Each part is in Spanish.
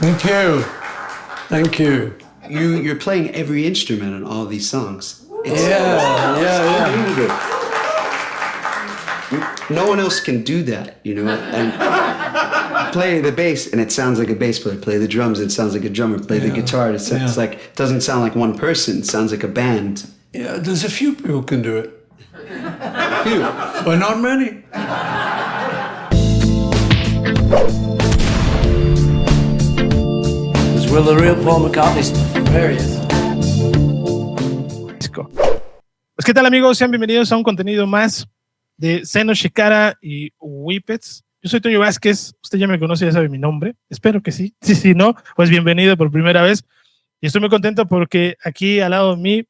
Thank you. Thank you. You're playing every instrument on all these songs. It's Yeah. No one else can do that, you know. And play the bass and it sounds like a bass player. Play the drums, it sounds like a drummer. Play the guitar, it's like it doesn't sound like one person. It sounds like a band. Yeah, there's a few people who can do it. Few. But not many. Is Will the real Paul McCartney? There he is. Pues qué tal, amigos, sean bienvenidos a un contenido más de Seno Shikara y Whippets. Yo soy Toño Vázquez, usted ya me conoce, ya sabe mi nombre, espero que sí. Si no, pues bienvenido por primera vez. Y estoy muy contento porque aquí al lado de mí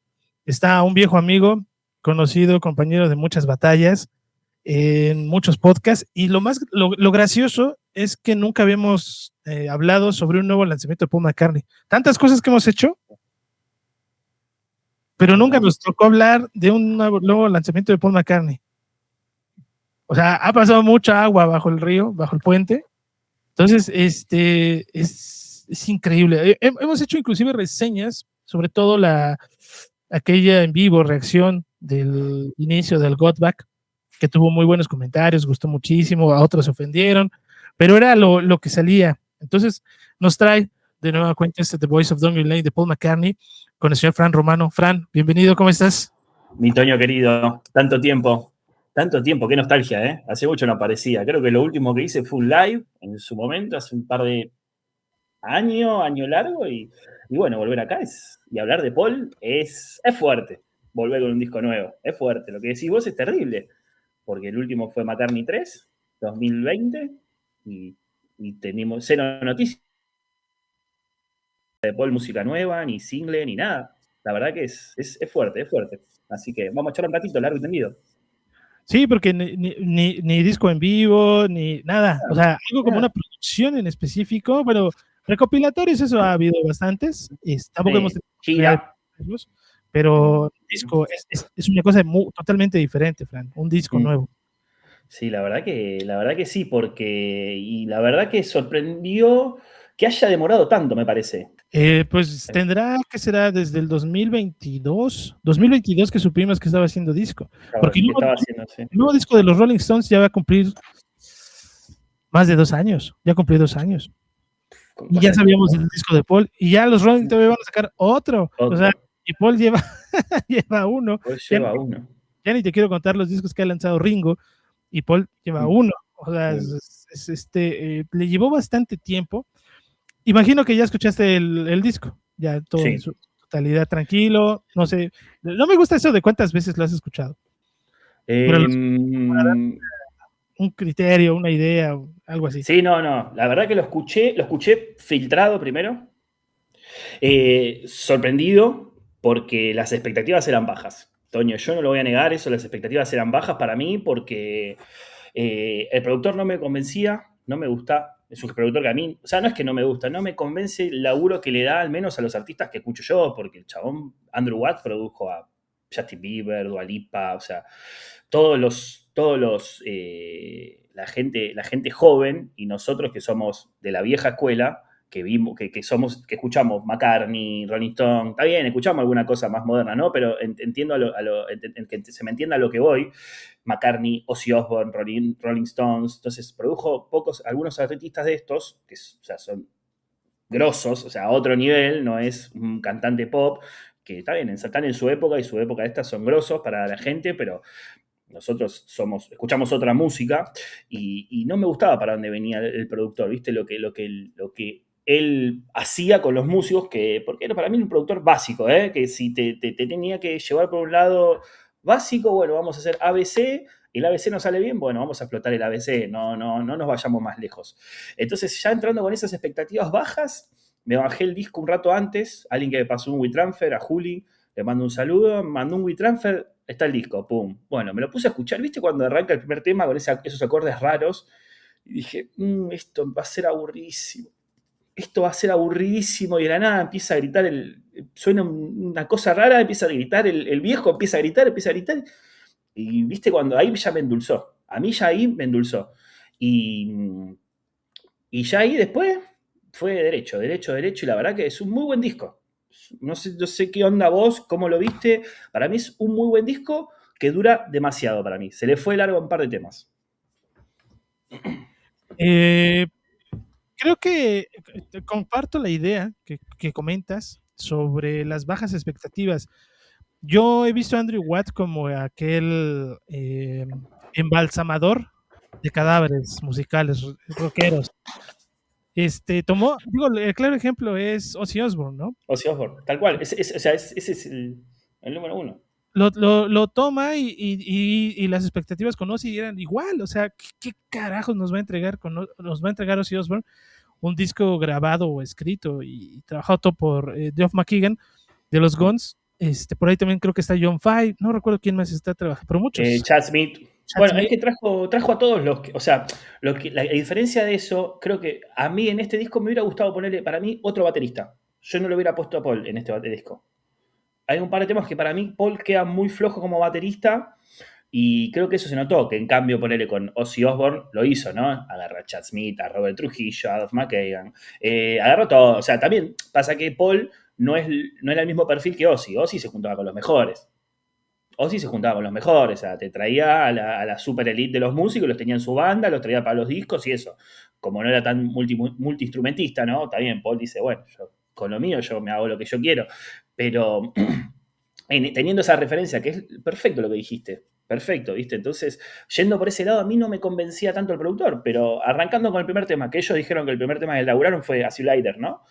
está un viejo amigo, conocido, compañero de muchas batallas, en muchos podcasts, y lo gracioso es que nunca habíamos hablado sobre un nuevo lanzamiento de Paul McCartney. Tantas cosas que hemos hecho, pero nunca nos tocó hablar de un nuevo lanzamiento de Paul McCartney. O sea, ha pasado mucha agua bajo el río, bajo el puente. Entonces, es increíble. Hemos hecho inclusive reseñas, sobre todo aquella en vivo reacción del inicio del Got Back, que tuvo muy buenos comentarios, gustó muchísimo, a otros se ofendieron, pero era lo que salía. Entonces, nos trae de nueva cuenta The Voice of Donkey Lane de Paul McCartney con el señor Fran Romano. Fran, bienvenido, ¿cómo estás? Mi Toño querido, tanto tiempo, qué nostalgia, ¿eh? Hace mucho no aparecía. Creo que lo último que hice fue un live en su momento, hace un par de año largo, y bueno, volver acá y hablar de Paul es fuerte. Volver con un disco nuevo, es fuerte. Lo que decís vos es terrible, porque el último fue McCartney 3, 2020, y tenemos cero noticias de Paul, música nueva, ni single, ni nada. La verdad que es fuerte, es fuerte. Así que vamos a echar un ratito largo y tendido. Sí, porque ni disco en vivo, ni nada. O sea, algo como una producción en específico, pero recopilatorios, eso ha habido bastantes. Tampoco hemos tenido, pero disco es una cosa totalmente diferente, Fran. Un disco nuevo. Sí, la verdad que sí, y la verdad que sorprendió que haya demorado tanto, me parece. Pues tendrá que será desde el 2022 que supimos que estaba haciendo disco. Porque el nuevo disco de los Rolling Stones ya va a cumplir más de 2 años. Ya cumplió 2 años. Y ya sabíamos el disco de Paul. Y ya los Rolling todavía van a sacar otro. O sea, y Paul lleva uno. Ya ni te quiero contar los discos que ha lanzado Ringo. Y Paul lleva uno. O sea, le llevó bastante tiempo. Imagino que ya escuchaste el disco, ya todo en su totalidad, tranquilo, no sé, no me gusta eso de cuántas veces lo has escuchado. Un criterio, una idea, algo así. Sí, no, la verdad que lo escuché filtrado primero, sorprendido porque las expectativas eran bajas. Toño, yo no lo voy a negar, las expectativas eran bajas para mí porque el productor no me convencía, no me gusta. Es un productor que a mí, o sea, no es que no me gusta, no me convence el laburo que le da al menos a los artistas que escucho yo, porque el chabón Andrew Watt produjo a Justin Bieber, Dua Lipa, o sea, la gente joven, y nosotros que somos de la vieja escuela, que escuchamos McCartney, Rolling Stone, está bien, escuchamos alguna cosa más moderna, ¿no? Pero entiendo que se me entienda a lo que voy. McCartney, Ozzy Osbourne, Rolling Stones, entonces produjo algunos artistas de estos, que son grosos, o sea, a otro nivel, no es un cantante pop, que está bien, están en su época, y su época de estas son grosos para la gente, pero nosotros escuchamos otra música, y no me gustaba para dónde venía el productor, ¿viste? Lo que él hacía con los músicos, porque era para mí un productor básico, que si te tenía que llevar por un lado básico, bueno, vamos a hacer ABC, el ABC no sale bien, bueno, vamos a explotar el ABC, no nos vayamos más lejos. Entonces, ya entrando con esas expectativas bajas, me bajé el disco un rato antes, alguien que me pasó un WeTransfer, a Juli, le mando un saludo, mandó un WeTransfer, está el disco, pum. Bueno, me lo puse a escuchar, ¿viste? Cuando arranca el primer tema con esos acordes raros, y dije, esto va a ser aburridísimo. Y de la nada empieza a gritar, suena una cosa rara, empieza a gritar, el viejo empieza a gritar, y viste, cuando ahí ya me endulzó, a mí ya ahí me endulzó, y ya ahí después fue derecho, y la verdad que es un muy buen disco. No sé qué onda vos, cómo lo viste. Para mí es un muy buen disco que dura demasiado para mí. Se le fue largo un par de temas. Creo que comparto la idea que comentas sobre las bajas expectativas. Yo he visto a Andrew Watt como aquel embalsamador de cadáveres musicales, rockeros. El claro ejemplo es Ozzy Osbourne, ¿no? Ozzy Osbourne, tal cual. Ese es el número uno. Lo toma y las expectativas con Ozzy eran igual. O sea, ¿qué carajos nos va a entregar Ozzy Osbourne? Un disco grabado o escrito y trabajado todo por Geoff McKeegan de los Guns. Por ahí también creo que está John Five, no recuerdo quién más está trabajando, pero muchos. Chad Smith. Bueno, es que trajo a todos los que, o sea, la diferencia de eso, creo que a mí en este disco me hubiera gustado ponerle, para mí, otro baterista. Yo no lo hubiera puesto a Paul en este disco. Hay un par de temas que para mí Paul queda muy flojo como baterista y creo que eso se notó, que en cambio ponerle con Ozzy Osbourne lo hizo, ¿no? Agarra a Chad Smith, a Robert Trujillo, a Duff McKagan, agarró todo. O sea, también pasa que Paul no era el mismo perfil que Ozzy. Ozzy se juntaba con los mejores. O sea, te traía a la super elite de los músicos, los tenía en su banda, los traía para los discos y eso. Como no era tan multi-instrumentista, ¿no? Está bien, Paul dice, bueno, yo con lo mío yo me hago lo que yo quiero. Pero teniendo esa referencia, que es perfecto lo que dijiste, perfecto, ¿viste? Entonces, yendo por ese lado, a mí no me convencía tanto el productor, pero arrancando con el primer tema, que ellos dijeron que el primer tema que elaboraron fue As You Lie There, ¿no?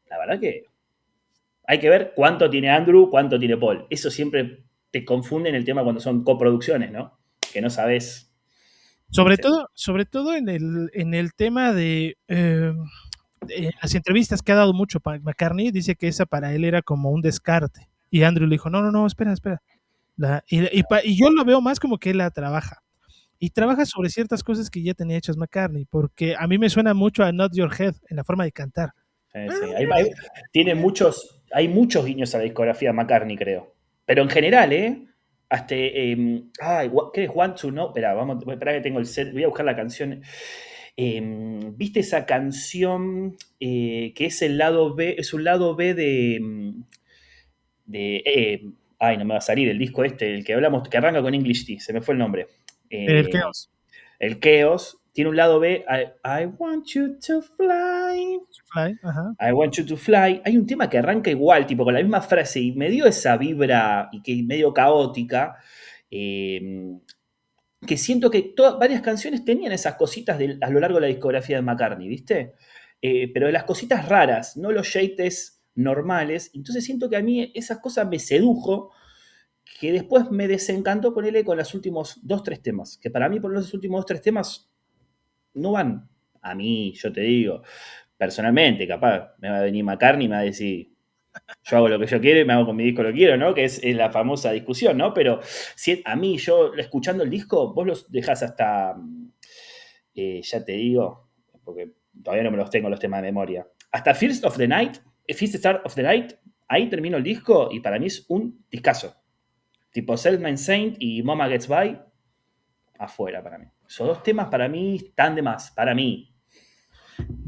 La verdad que hay que ver cuánto tiene Andrew, cuánto tiene Paul. Eso siempre te confunde en el tema cuando son coproducciones, ¿no? Que no sabes. Sobre todo en el tema de las entrevistas que ha dado mucho McCartney, dice que esa para él era como un descarte. Y Andrew le dijo, no, espera. Y yo lo veo más como que él la trabaja. Y trabaja sobre ciertas cosas que ya tenía hechas McCartney, porque a mí me suena mucho a Not Your Head en la forma de cantar. Sí. Hay muchos guiños a la discografía de McCartney, creo. Pero en general, hasta, ¿qué es Want to Know? Espera que tengo el set, voy a buscar la canción. ¿Viste esa canción que es el lado B? Es un lado B no me va a salir el disco el que hablamos, que arranca con English Tea, se me fue el nombre. El Chaos. El Chaos. Tiene un lado B, I want you to fly. Ajá. I want you to fly. Hay un tema que arranca igual, tipo con la misma frase, y me dio esa vibra y que medio caótica, que siento que varias canciones tenían esas cositas a lo largo de la discografía de McCartney, ¿viste? Pero de las cositas raras, no los yates normales. Entonces siento que a mí esas cosas me sedujo, que después me desencantó ponerle con los últimos 2-3 temas, que para mí por los últimos 2-3 temas no van a mí, yo te digo, personalmente, capaz me va a venir McCartney y me va a decir, yo hago lo que yo quiero y me hago con mi disco lo que quiero, ¿no? Que es la famosa discusión, ¿no? Pero si a mí, yo escuchando el disco, vos los dejás hasta, ya te digo, porque todavía no me los tengo los temas de memoria, hasta First Start of the Night, ahí termino el disco y para mí es un discazo. Tipo Self-Made Saint y Mama Gets By, afuera para mí. Esos 2 temas para mí están de más, para mí.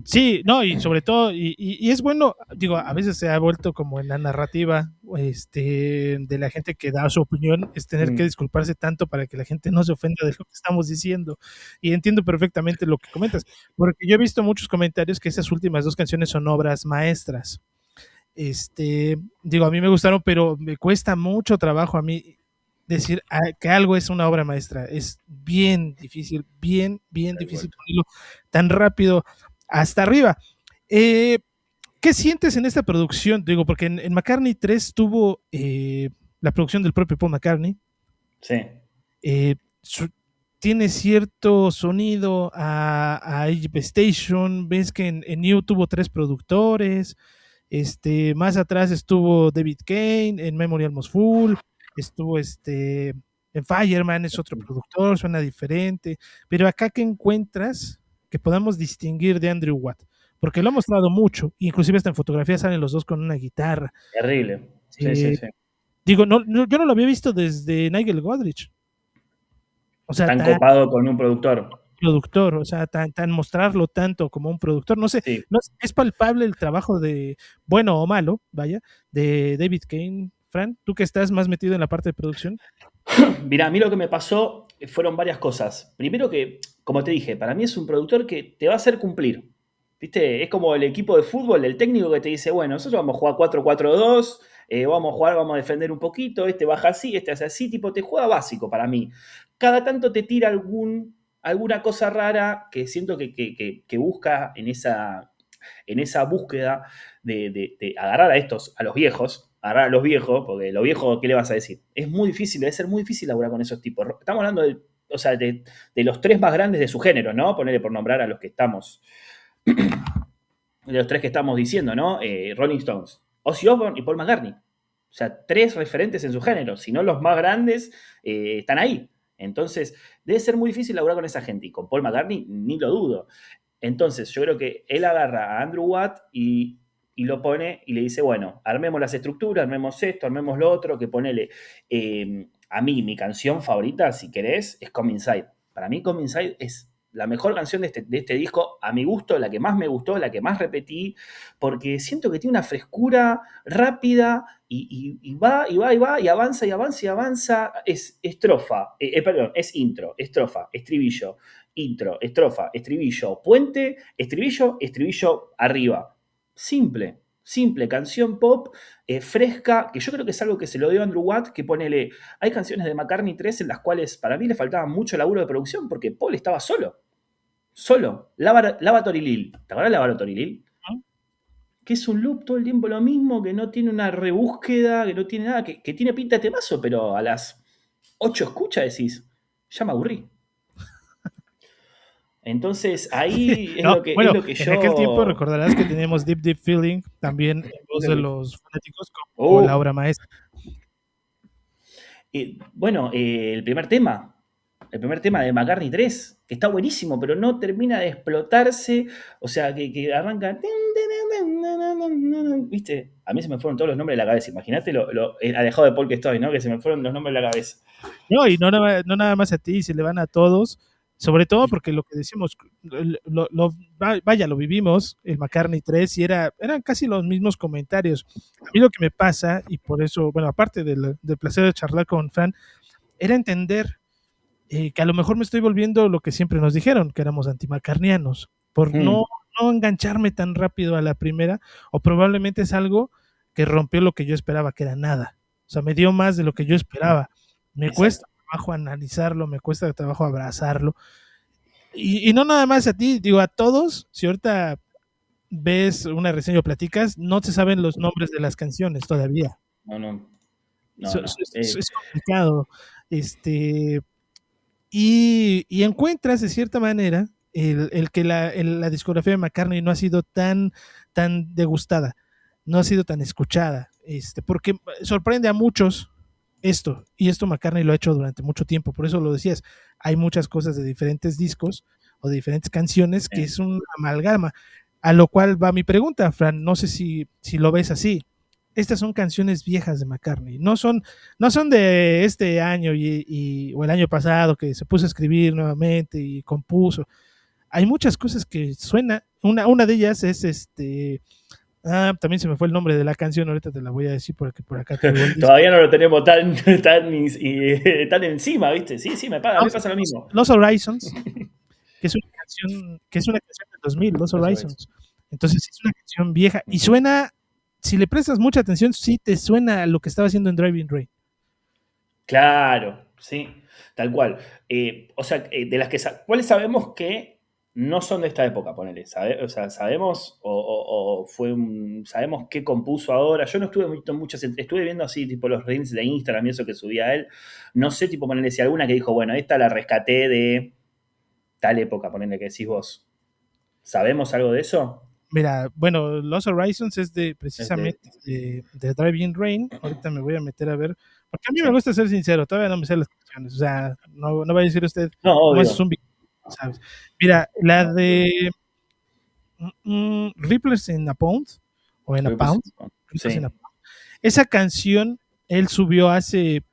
Sí, no, y sobre todo, y es bueno, digo, a veces se ha vuelto como en la narrativa de la gente que da su opinión, es tener que disculparse tanto para que la gente no se ofenda de lo que estamos diciendo. Y entiendo perfectamente lo que comentas, porque yo he visto muchos comentarios que esas últimas 2 canciones son obras maestras. Digo, a mí me gustaron, pero me cuesta mucho trabajo a mí decir que algo es una obra maestra. Es bien difícil, bien difícil ponerlo tan rápido hasta arriba. ¿Qué sientes en esta producción? Digo, porque en McCartney 3 tuvo la producción del propio Paul McCartney. Sí. Tiene cierto sonido a Egypt Station. Ves que en New tuvo 3 productores. Más atrás estuvo David Kane en Memory Almost Full. Estuvo en Fireman, es otro productor, suena diferente. Pero acá, ¿qué encuentras que podamos distinguir de Andrew Watt? Porque lo ha mostrado mucho, inclusive hasta en fotografía salen los 2 con una guitarra. Terrible. Sí. Digo, yo no lo había visto desde Nigel Godrich. O sea, tan copado con un productor. productor, o sea, tan mostrarlo tanto como un productor. No sé, Sí. no es palpable el trabajo de, bueno o malo, vaya, de David Kane. Fran, tú que estás más metido en la parte de producción. Mirá, a mí lo que me pasó fueron varias cosas. Primero que, como te dije, para mí es un productor que te va a hacer cumplir. ¿Viste? Es como el equipo de fútbol, el técnico que te dice, bueno, nosotros vamos a jugar 4-4-2, vamos a jugar, vamos a defender un poquito, este baja así, este hace así, tipo, te juega básico para mí. Cada tanto te tira alguna cosa rara que siento que busca en esa búsqueda de agarrar a los viejos, porque los viejos, ¿qué le vas a decir? Es muy difícil, debe ser muy difícil laburar con esos tipos. Estamos hablando de los tres más grandes de su género, ¿no? Ponerle por nombrar a los que estamos, de los tres que estamos diciendo, ¿no? Rolling Stones, Ozzy Osbourne y Paul McCartney. O sea, tres referentes en su género, si no los más grandes, están ahí. Entonces, debe ser muy difícil laburar con esa gente, y con Paul McCartney ni lo dudo. Entonces, yo creo que él agarra a Andrew Watt y lo pone y le dice, bueno, armemos las estructuras, armemos esto, armemos lo otro, que ponele. A mí, mi canción favorita, si querés, es Come Inside. Para mí, Come Inside es la mejor canción de este disco, a mi gusto, la que más me gustó, la que más repetí, porque siento que tiene una frescura rápida y va, y avanza, y avanza, y avanza. Es estrofa, perdón, es intro, estrofa, estribillo, intro, estrofa, estribillo, puente, estribillo, estribillo arriba. Simple, canción pop, fresca, que yo creo que es algo que se lo dio a Andrew Watt, que ponele, hay canciones de McCartney 3 en las cuales para mí le faltaba mucho laburo de producción, porque Paul estaba solo. Lavatory Lil, ¿te acuerdas de Lavatory Lil? Que es un loop todo el tiempo lo mismo, que no tiene una rebúsqueda, que no tiene nada, que tiene pinta de temazo, pero a las 8 escuchas decís, ya me aburrí. Entonces ahí es lo que yo... En aquel tiempo recordarás que teníamos Deep Deep Feeling también en voz de los fanáticos como la obra maestra. Bueno, el primer tema de McCartney 3, que está buenísimo, pero no termina de explotarse, o sea, que arranca... ¿Viste? A mí se me fueron todos los nombres de la cabeza, imagínate lo alejado de Paul que estoy, ¿no? Que se me fueron los nombres de la cabeza. No, y no nada más a ti, se le van a todos, sobre todo porque lo que decimos, lo vivimos, el McCartney 3, y eran casi los mismos comentarios. A mí lo que me pasa, y por eso, bueno, aparte del placer de charlar con Fran, era entender que a lo mejor me estoy volviendo lo que siempre nos dijeron, que éramos antimacarnianos, por no engancharme tan rápido a la primera, o probablemente es algo que rompió lo que yo esperaba, que era nada. O sea, me dio más de lo que yo esperaba. Me cuesta trabajo analizarlo, me cuesta trabajo abrazarlo. Y no nada más a ti, digo a todos, si ahorita ves una reseña o platicas, no se saben los nombres de las canciones todavía. No. Es complicado. Y encuentras de cierta manera el que la discografía de McCartney no ha sido tan degustada, no ha sido tan escuchada, porque sorprende a muchos y esto McCartney lo ha hecho durante mucho tiempo, por eso lo decías, hay muchas cosas de diferentes discos o de diferentes canciones que es una amalgama, a lo cual va mi pregunta, Fran, no sé si lo ves así. Estas son canciones viejas de McCartney, no son de este año o el año pasado que se puso a escribir nuevamente y compuso. Hay muchas cosas que suenan, una de ellas es también se me fue el nombre de la canción, ahorita te la voy a decir porque por acá todavía no lo tenemos tan encima, ¿viste? Sí, me pasa lo mismo. Los Horizons, que es una canción del 2000, Los Horizons. Entonces es una canción vieja y suena, si le prestas mucha atención, sí te suena a lo que estaba haciendo en Driving Rain. Claro, sí, tal cual. O sea, de las que ¿cuáles sabemos que no son de esta época, ponele? O sea, sabemos sabemos qué compuso ahora. Yo no estuve estuve viendo así, tipo los reels de Instagram y eso que subía él. No sé, tipo, ponele si alguna que dijo, bueno, esta la rescaté de tal época, ponele que decís vos. ¿Sabemos algo de eso? Mira, bueno, Los Horizons es precisamente de Driving Rain. Ahorita me voy a meter a ver, porque a mí me gusta ser sincero, todavía no me sé las canciones, o sea, no va a decir usted, no, es un ¿sabes? Mira, la de Ripples in a Pound, o en a Pound, esa canción, él subió hace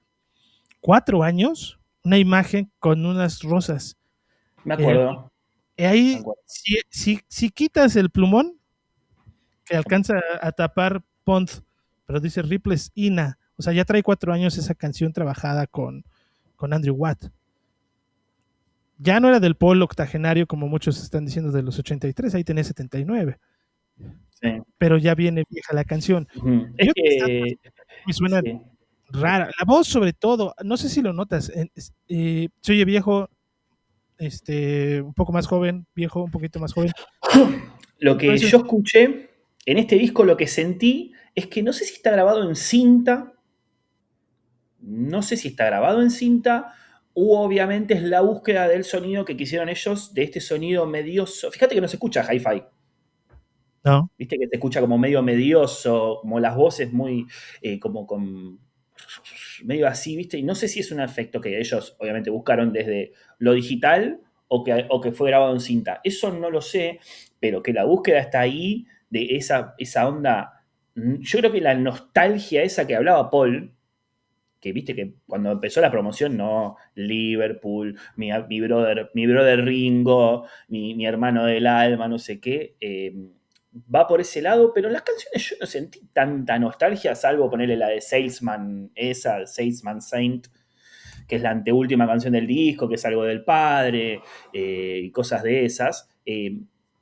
4 años una imagen con unas rosas, Me acuerdo. Ahí, Me acuerdo. si quitas el plumón que alcanza a tapar Pond, pero dice Ripley's Ina, o sea, ya trae 4 años esa canción trabajada con Andrew Watt. Ya no era del Paul octogenario, como muchos están diciendo, de los 83, ahí tenía 79. Sí. Pero ya viene vieja la canción. Es que me suena rara. La voz, sobre todo, no sé si lo notas, se oye viejo, un poco más joven, viejo, un poquito más joven. Lo que yo escuché en este disco, lo que sentí es que no sé si está grabado en cinta, o obviamente es la búsqueda del sonido que quisieron ellos, de este sonido medioso. Fíjate que no se escucha hi-fi. No. Viste que se escucha como medio medioso, como las voces muy, como con medio así, ¿viste? Y no sé si es un efecto que ellos obviamente buscaron desde lo digital o que fue grabado en cinta. Eso no lo sé, pero que la búsqueda está ahí de esa onda. Yo creo que la nostalgia esa que hablaba Paul, que viste que cuando empezó la promoción, no, Liverpool, mi brother Ringo, mi hermano del alma, no sé qué, va por ese lado, pero en las canciones yo no sentí tanta nostalgia, salvo ponerle la de Salesman Saint, que es la anteúltima canción del disco, que es algo del padre, y cosas de esas.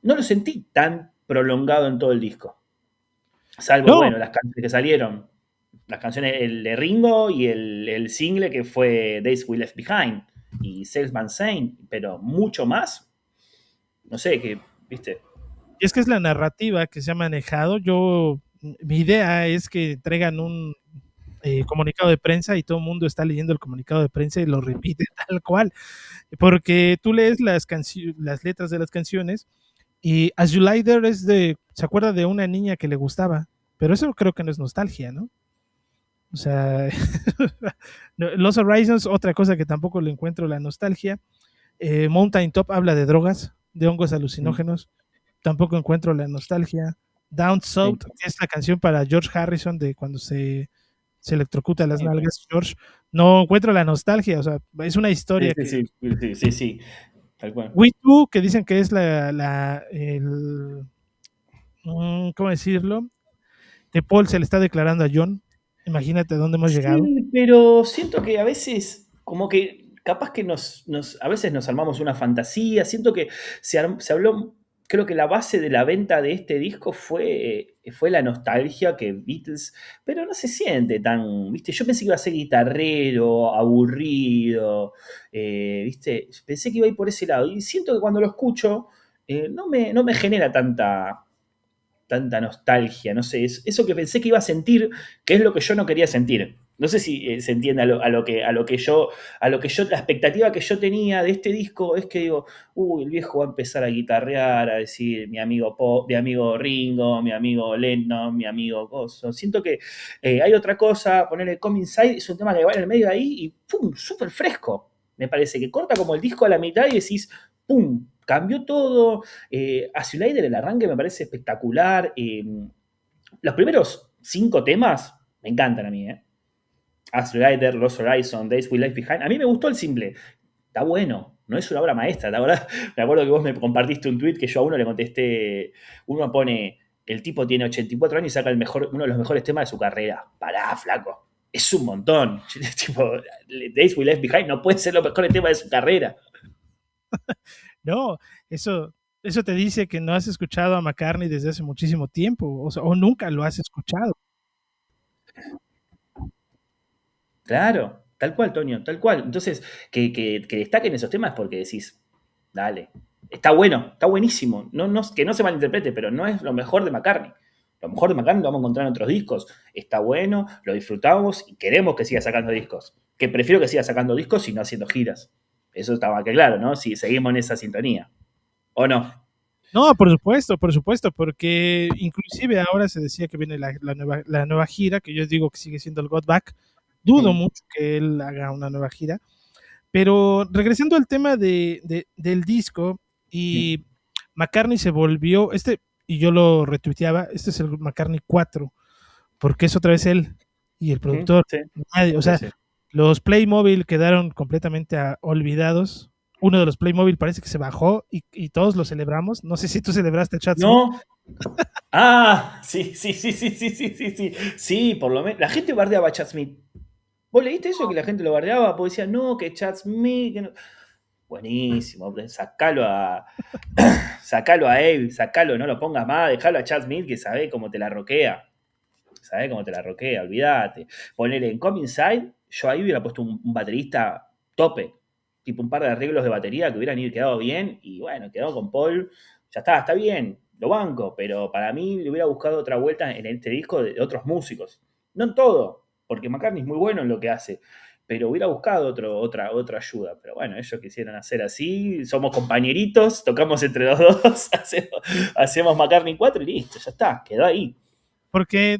No lo sentí tan prolongado en todo el disco. Salvo, bueno, las canciones que salieron. Las canciones, el de Ringo y el single que fue Days We Left Behind y Salesman Saint, pero mucho más, no sé, que, viste. Y es que es la narrativa que se ha manejado. Mi idea es que traigan un comunicado de prensa y todo el mundo está leyendo el comunicado de prensa y lo repite tal cual, porque tú lees las letras de las canciones y As You Lie There se acuerda de una niña que le gustaba, pero eso creo que no es nostalgia, ¿no? O sea, Los Horizons, otra cosa que tampoco le encuentro la nostalgia. Mountain Top habla de drogas, de hongos alucinógenos, tampoco encuentro la nostalgia. Down South, que es la canción para George Harrison de cuando se electrocuta las nalgas, George, no encuentro la nostalgia, o sea, es una historia. Sí, tal cual. We Too, que dicen que es ¿cómo decirlo? Que Paul se le está declarando a John. Imagínate dónde hemos llegado. Sí, pero siento que a veces, como que capaz que a veces nos armamos una fantasía. Siento que se habló, creo que la base de la venta de este disco fue la nostalgia que Beatles, pero no se siente tan, ¿viste? Yo pensé que iba a ser guitarrero, aburrido, ¿viste? Pensé que iba a ir por ese lado. Y siento que cuando lo escucho, no me genera tanta nostalgia, no sé, es eso que pensé que iba a sentir, que es lo que yo no quería sentir. No sé si se entiende a lo que yo, la expectativa que yo tenía de este disco es que digo, el viejo va a empezar a guitarrear, a decir mi amigo Ringo, mi amigo Lennon, mi amigo Gozo. Siento que hay otra cosa, ponerle Come Inside, es un tema que va en el medio de ahí y ¡pum! Súper fresco. Me parece que corta como el disco a la mitad y decís, ¡pum! Cambió todo. As You Lie There, el arranque me parece espectacular. Los primeros 5 temas me encantan a mí. As You Lie There, Lost Horizon, Days We Left Behind. A mí me gustó el simple. Está bueno. No es una obra maestra. La verdad, me acuerdo que vos me compartiste un tweet que yo a uno le contesté. Uno pone, el tipo tiene 84 años y saca uno de los mejores temas de su carrera. Pará, flaco. Es un montón. Tipo, Days We Left Behind no puede ser los mejores temas de su carrera. No, eso te dice que no has escuchado a McCartney desde hace muchísimo tiempo, o nunca lo has escuchado. Claro, tal cual, Toño, tal cual. Entonces, que destaquen esos temas porque decís, dale, está bueno, está buenísimo. Que no se malinterprete, pero no es lo mejor de McCartney. Lo mejor de McCartney lo vamos a encontrar en otros discos. Está bueno, lo disfrutamos y queremos que siga sacando discos. Que prefiero que siga sacando discos y no haciendo giras. Eso está más que claro, ¿no? Si seguimos en esa sintonía. ¿O no? No, por supuesto, porque inclusive ahora se decía que viene la nueva gira, que yo digo que sigue siendo el Got Back. Dudo mucho que él haga una nueva gira. Pero regresando al tema del disco, y McCartney se volvió, y yo lo retuiteaba, este es el McCartney 4, porque es otra vez él y el productor. Nadie, o sea, los Playmobil quedaron completamente olvidados uno de los Playmobil parece que se bajó y todos lo celebramos. No sé si tú celebraste Chad Smith. No. Ah, sí. Sí, por lo menos. La gente bardeaba a Chad Smith. ¿Vos leíste eso? Que la gente lo bardeaba, porque decía, no, que Chad Smith. Que no. Buenísimo, sacalo a Abe, sacalo, no lo pongas más, dejalo a Chad Smith que sabe cómo te la roquea. Olvídate. Ponele en Come Inside, yo ahí hubiera puesto un baterista tope, tipo un par de arreglos de batería que hubieran quedado bien, y bueno, quedó con Paul, ya está bien, lo banco, pero para mí le hubiera buscado otra vuelta en este disco de otros músicos. No en todo, porque McCartney es muy bueno en lo que hace, pero hubiera buscado otra ayuda. Pero bueno, ellos quisieron hacer así, somos compañeritos, tocamos entre los dos, hacemos McCartney 4 y listo, ya está, quedó ahí. Porque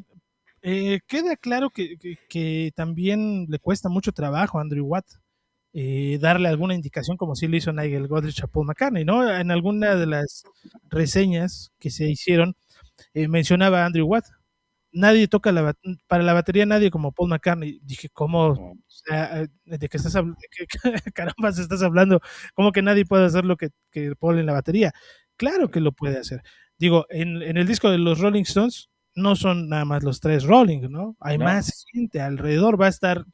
queda claro que también le cuesta mucho trabajo a Andrew Watt darle alguna indicación como si lo hizo Nigel Godrich a Paul McCartney, ¿no? En alguna de las reseñas que se hicieron mencionaba a Andrew Watt. Nadie toca para la batería, nadie como Paul McCartney. Dije, ¿cómo? O sea, ¿de qué estás hablando? Carambas estás hablando? ¿Cómo que nadie puede hacer lo que Paul en la batería? Claro que lo puede hacer. Digo, en el disco de los Rolling Stones no son nada más los 3 Rolling, ¿no? Hay más gente alrededor. Va a estar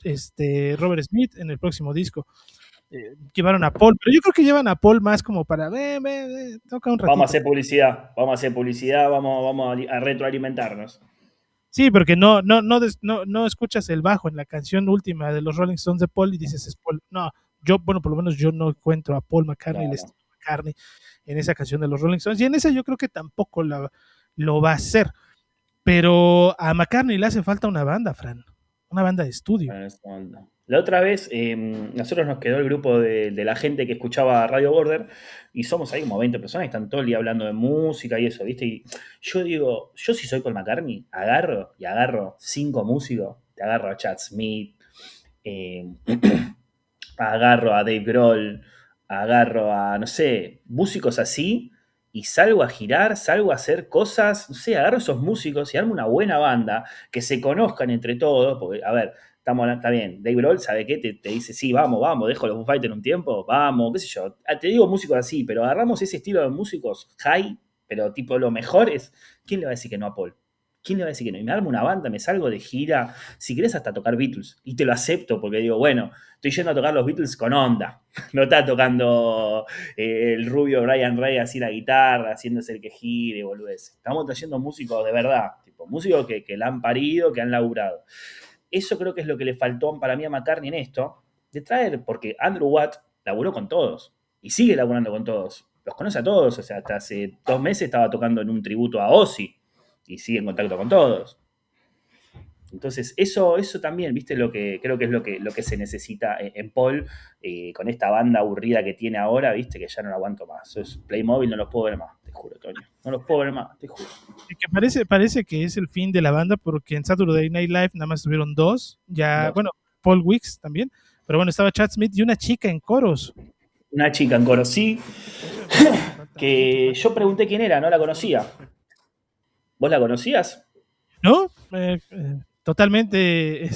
Robert Smith en el próximo disco. Llevaron a Paul, pero yo creo que llevan a Paul más como para toca un ratito. Vamos a hacer publicidad, vamos a retroalimentarnos. Sí, porque no escuchas el bajo en la canción última de los Rolling Stones de Paul y dices es Paul. No, por lo menos yo no encuentro a Paul McCartney, el estilo McCartney en esa canción de los Rolling Stones, y en esa yo creo que tampoco lo va a hacer. Pero a McCartney le hace falta una banda, Fran, una banda de estudio. La otra vez, nosotros nos quedó el grupo de la gente que escuchaba Radio Border, y somos ahí como 20 personas y están todo el día hablando de música y eso, ¿viste? Y yo digo, yo si soy Paul McCartney, agarro 5 músicos, te agarro a Chad Smith, agarro a Dave Grohl, agarro a, no sé, músicos así, y salgo a girar, salgo a hacer cosas, no sé, agarro esos músicos y armo una buena banda, que se conozcan entre todos, porque, a ver, está bien, Dave Grohl, ¿sabe qué? Te dice, sí, vamos, dejo los Foo Fighters un tiempo, vamos, qué sé yo. Te digo músicos así, pero agarramos ese estilo de músicos high, pero tipo los mejores. ¿Quién le va a decir que no a Paul? ¿Quién le va a decir que no? Y me armo una banda, me salgo de gira, si querés hasta tocar Beatles, y te lo acepto, porque digo, bueno, estoy yendo a tocar los Beatles con onda. No está tocando el rubio Brian Ray así la guitarra, haciéndose el que gire, boludez. Estamos trayendo músicos de verdad, tipo músicos que la han parido, que han laburado. Eso creo que es lo que le faltó para mí a McCartney en esto, de traer, porque Andrew Watt laburó con todos, y sigue laburando con todos, los conoce a todos, o sea, hasta hace 2 meses estaba tocando en un tributo a Ozzy, y sigue en contacto con todos. Entonces, eso también, viste, creo que es lo que se necesita en Paul, con esta banda aburrida que tiene ahora, viste, que ya no lo aguanto más. Playmobil no los puedo ver más, te juro, Toño. No los puedo ver más, te juro. Y que parece que es el fin de la banda, porque en Saturday Night Live nada más tuvieron 2. Bueno, Paul Weeks también, pero bueno, estaba Chad Smith y una chica en coros. Una chica en coros, sí. Que yo pregunté quién era, no la conocía. ¿Vos la conocías? ¿No? Totalmente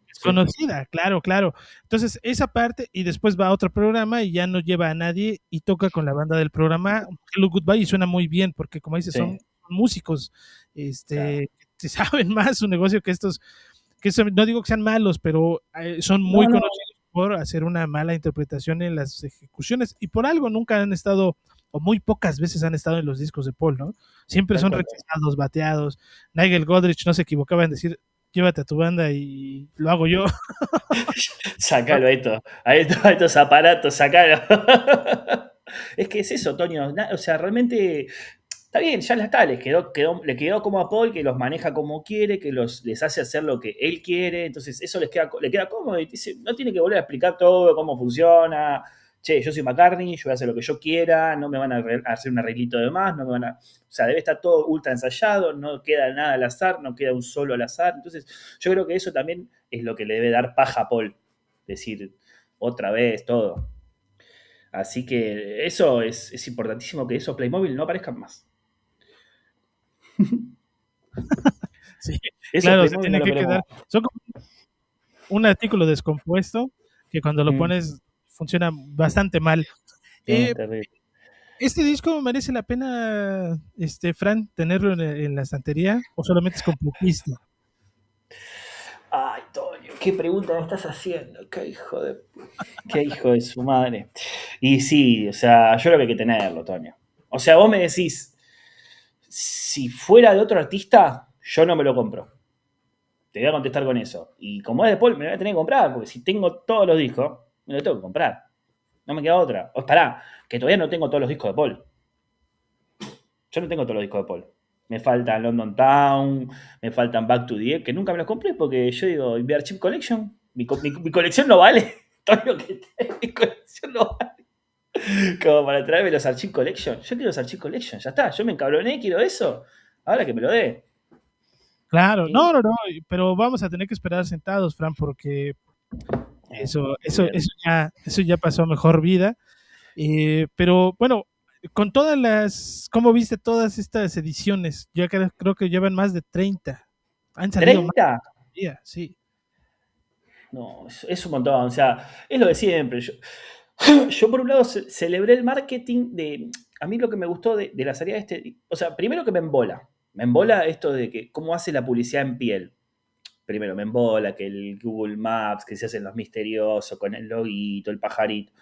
desconocida, claro. Entonces, esa parte, y después va a otro programa y ya no lleva a nadie y toca con la banda del programa Hello Goodbye y suena muy bien, porque como dices, son músicos que saben más su negocio que estos, no digo que sean malos, pero son muy conocidos por hacer una mala interpretación en las ejecuciones, y por algo nunca han estado, o muy pocas veces han estado en los discos de Paul, ¿no? Siempre son rechazados, bateados. Nigel Godrich no se equivocaba en decir, llévate a tu banda y lo hago yo. Sácalo a estos aparatos, sácalo. Es que es eso, Toño. O sea, realmente está bien, ya está, le quedó como a Paul, que los maneja como quiere, que les hace hacer lo que él quiere, entonces eso le queda cómodo, y dice, no tiene que volver a explicar todo, cómo funciona. Che, yo soy McCartney, yo voy a hacer lo que yo quiera, no me van a hacer un arreglito de más, no me van a... O sea, debe estar todo ultra ensayado, no queda nada al azar, no queda un solo al azar. Entonces, yo creo que eso también es lo que le debe dar paja a Paul. Decir, otra vez, todo. Así que eso es importantísimo, que esos Playmobil no aparezcan más. Sí, claro, se tiene que quedar. Son como un artículo descompuesto que cuando lo pones funciona bastante mal. No, terrible. ¿Este disco merece la pena, Fran, tenerlo en la estantería o solamente es completista? Ay, Toño, ¿qué pregunta me estás haciendo? Qué hijo de su madre. Y sí, o sea, yo creo que hay que tenerlo, Toño. O sea, vos me decís, si fuera de otro artista, yo no me lo compro. Te voy a contestar con eso. Y como es de Paul, me lo voy a tener que comprar, porque si tengo todos los discos, me lo tengo que comprar. No me queda otra. O esperá, que todavía no tengo todos los discos de Paul. Yo no tengo todos los discos de Paul. Me faltan London Town, me faltan Back to the Egg, que nunca me los compré porque yo digo, mi Archive Collection, mi colección no vale. Todo lo que tengo, mi colección no vale. Como para traerme los Archive Collection. Yo quiero los Archive Collection, ya está. Yo me encabroné, quiero eso. Ahora que me lo dé. Claro, Sí. no, pero vamos a tener que esperar sentados, Fran, porque eso ya pasó a mejor vida. Pero bueno, con todas ¿cómo viste todas estas ediciones? Ya creo que llevan más de 30. Han salido más ¿30? todavía, sí. No, es un montón. O sea, es lo de siempre. Yo por un lado celebré el marketing de... A mí lo que me gustó de la salida de este... O sea, primero que me embola. Me embola esto de que cómo hace la publicidad en piel. Primero, me embola que el Google Maps, que se hacen los misteriosos, con el loguito, el pajarito.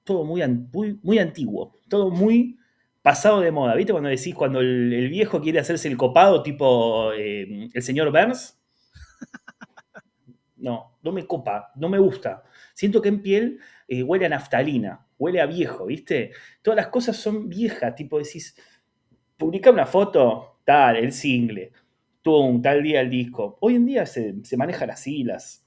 Todo muy antiguo. Todo muy pasado de moda. ¿Viste cuando decís, cuando el viejo quiere hacerse el copado, tipo el señor Burns? No me copa, no me gusta. Siento que en piel huele a naftalina, huele a viejo, ¿viste? Todas las cosas son viejas, tipo decís, publica una foto, tal, el single, un tal día el disco. Hoy en día se manejan así las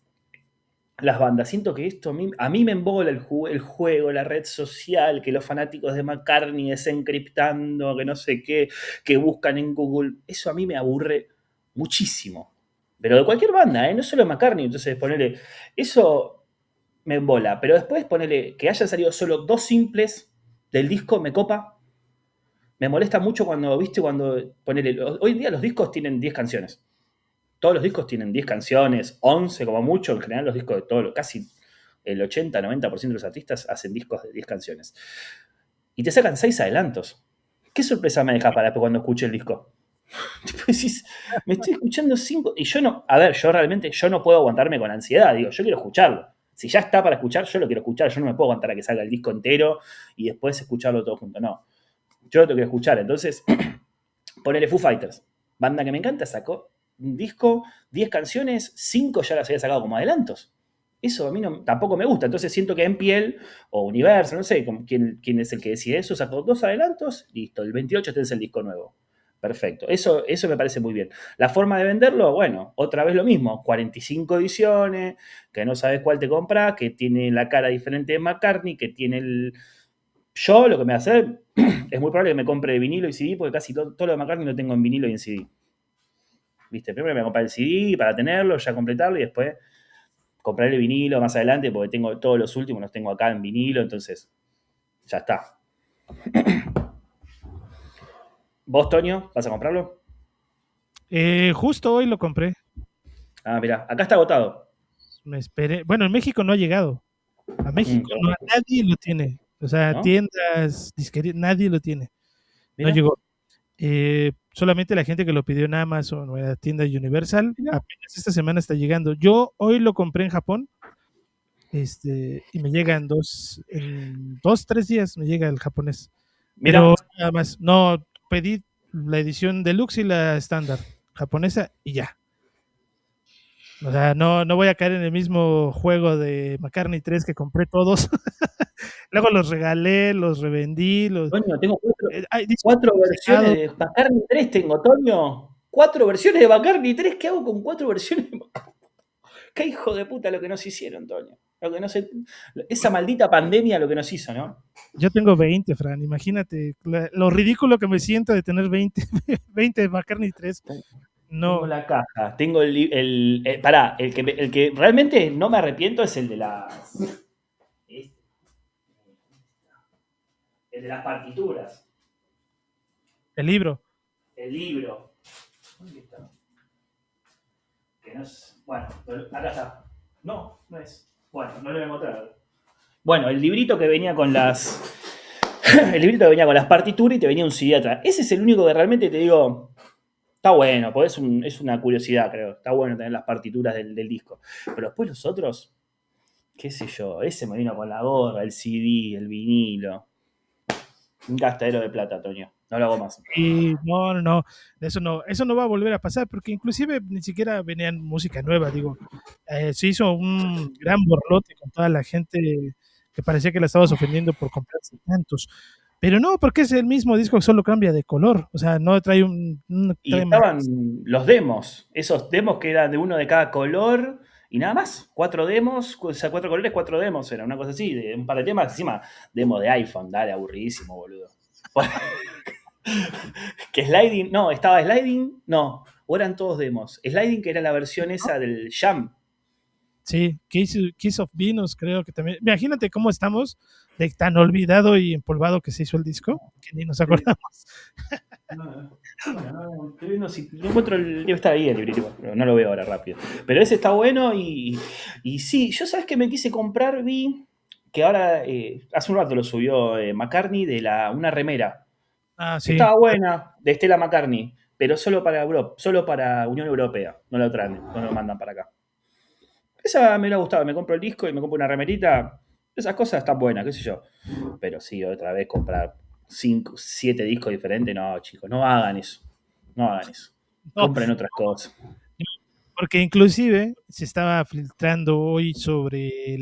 bandas. Siento que esto a mí me embola el juego, la red social, que los fanáticos de McCartney desencriptando, que no sé qué, que buscan en Google. Eso a mí me aburre muchísimo. Pero de cualquier banda, ¿eh? No solo de McCartney. Entonces, ponele, eso me embola. Pero después ponele que hayan salido solo 2 simples del disco, me copa. Me molesta mucho cuando, viste, cuando ponele, hoy en día los discos tienen 10 canciones. Todos los discos tienen 10 canciones, 11 como mucho. En general los discos de todos, casi el 80-90% de los artistas hacen discos de 10 canciones. Y te sacan 6 adelantos. ¿Qué sorpresa me deja para cuando escuche el disco? Decís, me estoy escuchando 5 y yo no, a ver, yo realmente yo no puedo aguantarme con ansiedad, digo, yo quiero escucharlo. Si ya está para escuchar, yo lo quiero escuchar, yo no me puedo aguantar a que salga el disco entero y después escucharlo todo junto, no. Yo lo quiero escuchar, entonces ponele Foo Fighters, banda que me encanta, sacó un disco, 10 canciones, 5 ya las había sacado como adelantos. Eso a mí tampoco me gusta, entonces siento que en piel o Universal, no sé quién es el que decide eso, sacó 2 adelantos, listo, el 28 tenés el disco nuevo. Perfecto, eso me parece muy bien. La forma de venderlo, bueno, otra vez lo mismo, 45 ediciones, que no sabes cuál te compras, que tiene la cara diferente de McCartney, que tiene el... Yo lo que me va a hacer es muy probable que me compre vinilo y CD, porque casi todo lo de McCartney lo tengo en vinilo y en CD. ¿Viste? Primero me voy a comprar el CD para tenerlo, ya completarlo, y después comprar el vinilo más adelante, porque tengo todos los últimos, los tengo acá en vinilo, entonces ya está. ¿Vos, Toño, vas a comprarlo? Justo hoy lo compré. Ah, mirá, acá está agotado. Me esperé. Bueno, en México no ha llegado. A México nadie lo tiene. O sea, ¿No? tiendas, disquerías, nadie lo tiene. Mirá. No llegó. Solamente la gente que lo pidió en Amazon o en la tienda Universal, Mirá. apenas esta semana está llegando. Yo hoy lo compré en Japón, y me llega en 3 días me llega el japonés. Mirá. Pero nada más, no pedí la edición deluxe y la estándar japonesa y ya. O sea, no voy a caer en el mismo juego de McCartney 3 que compré todos. Luego los regalé, los revendí. Toño, tengo Hay 4 versiones secados. de McCartney 3, tengo, Toño. 4 versiones de McCartney 3, ¿qué hago con 4 versiones de McCartney? Qué hijo de puta lo que nos hicieron, Toño. Lo que no se... Esa maldita pandemia lo que nos hizo, ¿no? Yo tengo 20, Fran. Imagínate lo ridículo que me siento de tener 20, 20 de McCartney 3. No. Tengo la caja, tengo pará, el que realmente no me arrepiento es el de las... El de las partituras. El libro. El libro. ¿Dónde está? Que no es... Bueno, acá está. No es. Bueno, no lo voy a mostrar. Bueno, el librito que venía con las... el librito que venía con las partituras y te venía un CD atrás. Ese es el único que realmente te digo... Está bueno, porque es una curiosidad, creo. Está bueno tener las partituras del disco. Pero después los otros, qué sé yo, ese me vino con la gorra, el CD, el vinilo. Un gastadero de plata, Toño. No lo hago más. Y no, eso no va a volver a pasar, porque inclusive ni siquiera venían música nueva, digo. Se hizo un gran borlote con toda la gente que parecía que la estabas ofendiendo por comprarse tantos. Pero no, porque es el mismo disco, solo cambia de color. O sea, no trae Y estaban los demos, esos demos que eran de uno de cada color y nada más. 4 demos, o sea, 4 colores, 4 demos, era una cosa así, de un par de temas, encima, demo de iPhone, dale, aburridísimo, boludo. Que Sliding, no, estaba Sliding, no, o eran todos demos. Sliding, que era la versión esa del Jam. Sí, Kiss of Venus, creo que también. Imagínate cómo estamos de tan olvidado y empolvado que se hizo el disco, que ni nos acordamos. Estoy viendo si lo encuentro, debe estar ahí el librito, pero no lo veo ahora rápido. Pero ese está bueno y sí, yo sabes que me quise comprar, vi que ahora, hace un rato lo subió McCartney de una remera. Ah, sí. Estaba buena, de Stella McCartney, pero solo para Unión Europea, no lo traen, no lo mandan para acá. Esa me hubiera gustado, me compro el disco y me compro una remerita. Esas cosas están buenas, qué sé yo. Pero sí, otra vez comprar 5, 7 discos diferentes, no, chicos, no hagan eso. No hagan eso. Compren otras cosas. Porque inclusive se estaba filtrando hoy sobre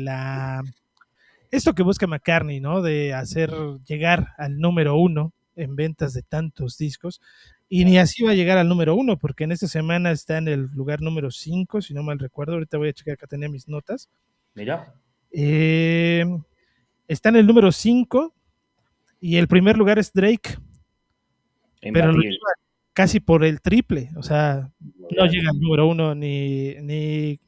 esto que busca McCartney, ¿no? De hacer llegar al número 1 en ventas de tantos discos. Y ni así va a llegar al número 1, porque en esta semana está en el lugar número 5, si no mal recuerdo. Ahorita voy a checar, acá tenía mis notas. Mirá. Está en el número 5 y el primer lugar es Drake. Pero lo lleva casi por el triple. O sea, no llega al número 1 ni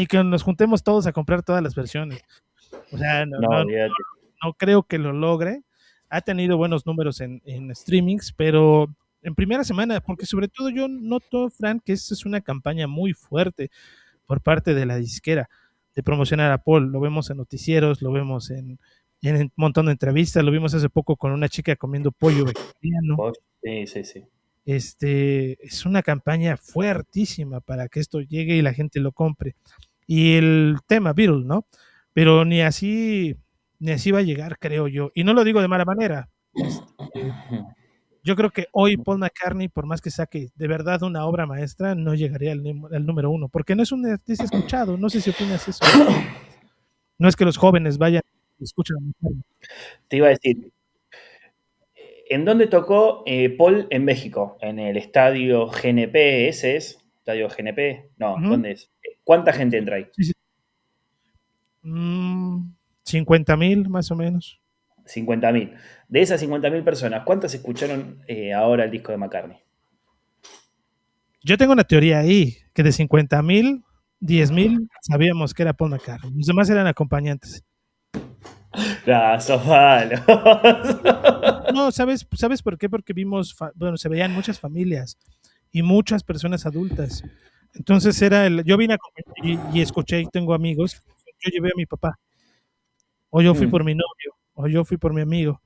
que nos juntemos todos a comprar todas las versiones. O sea, no creo que lo logre. Ha tenido buenos números en streamings, pero en primera semana, porque sobre todo yo noto, Fran, que esta es una campaña muy fuerte por parte de la disquera de promocionar a Paul. Lo vemos en noticieros, lo vemos en un montón de entrevistas, lo vimos hace poco con una chica comiendo pollo vegetariano. Sí. Es una campaña fuertísima para que esto llegue y la gente lo compre. Y el tema Beatle, ¿no? Pero ni así va a llegar, creo yo. Y no lo digo de mala manera. Yo creo que hoy Paul McCartney, por más que saque de verdad una obra maestra, no llegaría al número 1, porque no es un artista escuchado. No sé si opinas eso. No es que los jóvenes vayan y escuchen a McCartney. Te iba a decir, ¿en dónde tocó Paul en México? ¿En el estadio GNP? ¿Ese es? ¿Estadio GNP? No, ¿dónde es? ¿Cuánta gente entra ahí? Sí. 50,000 más o menos. 50.000. De esas 50.000 personas, ¿cuántas escucharon ahora el disco de McCartney? Yo tengo una teoría ahí, que de 50,000, 10,000 sabíamos que era Paul McCartney. Los demás eran acompañantes. Sos malo. No, ¿sabes por qué? Porque vimos, se veían muchas familias y muchas personas adultas. Entonces yo vine y escuché y tengo amigos. Yo llevé a mi papá, o yo fui por mi novio, o yo fui por mi amigo.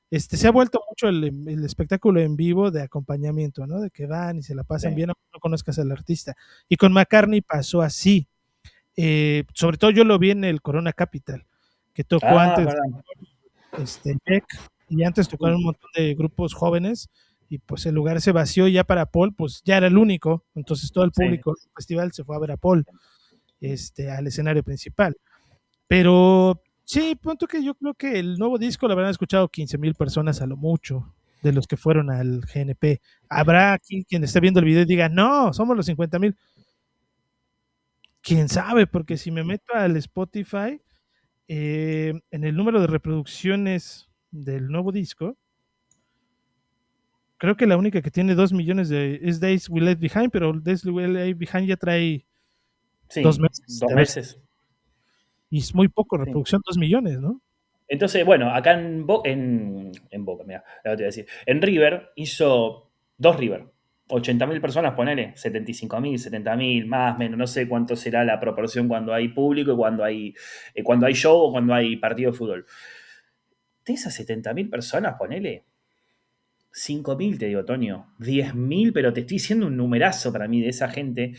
Se ha vuelto mucho el espectáculo en vivo de acompañamiento, ¿no? De que van y se la pasan bien, aunque no conozcas al artista. Y con McCartney pasó así. Sobre todo yo lo vi en el Corona Capital, que tocó antes Beck, y antes tocaron un montón de grupos jóvenes, y pues el lugar se vació ya para Paul, pues ya era el único. Entonces todo el público del festival se fue a ver a Paul al escenario principal. Pero sí, punto que yo creo que el nuevo disco lo habrán escuchado 15,000 personas a lo mucho, de los que fueron al GNP. Habrá aquí quien esté viendo el video y diga, no, somos los 50,000. Quién sabe, porque si me meto al Spotify, en el número de reproducciones del nuevo disco, creo que la única que tiene 2 millones es Days We Left Behind, pero Days We Left Behind ya trae 2 meses. 2 meses. Y es muy poco reproducción, 2 millones, ¿no? Entonces, bueno, acá en Boca, mira, te voy a decir. En River hizo 2 River. 80.000 personas, ponele, 75.000, 70.000, más, menos, no sé cuánto será la proporción cuando hay público y cuando hay show o cuando hay partido de fútbol. De esas 70.000 personas, ponele, 5.000, te digo, Toño, 10.000, pero te estoy diciendo un numerazo para mí de esa gente.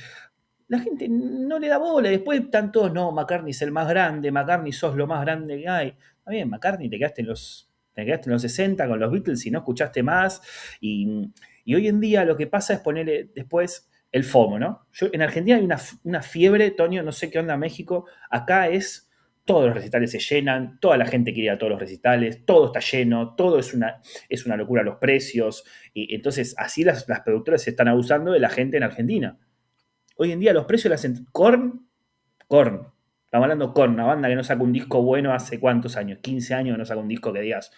La gente no le da bola. Después están todos, no, McCartney es el más grande, McCartney sos lo más grande que hay. Está bien, McCartney, te quedaste en los 60 con los Beatles y no escuchaste más. Y hoy en día lo que pasa es ponerle después el FOMO, ¿no? En Argentina hay una fiebre, Toño, no sé qué onda en México. Acá todos los recitales se llenan, toda la gente quiere ir a todos los recitales, todo está lleno, todo es una locura los precios. Y entonces así las productoras se están abusando de la gente en Argentina. Hoy en día los precios las hacen Korn. Estamos hablando Korn, una banda que no saca un disco bueno hace cuántos años, 15 años que no saca un disco que digas,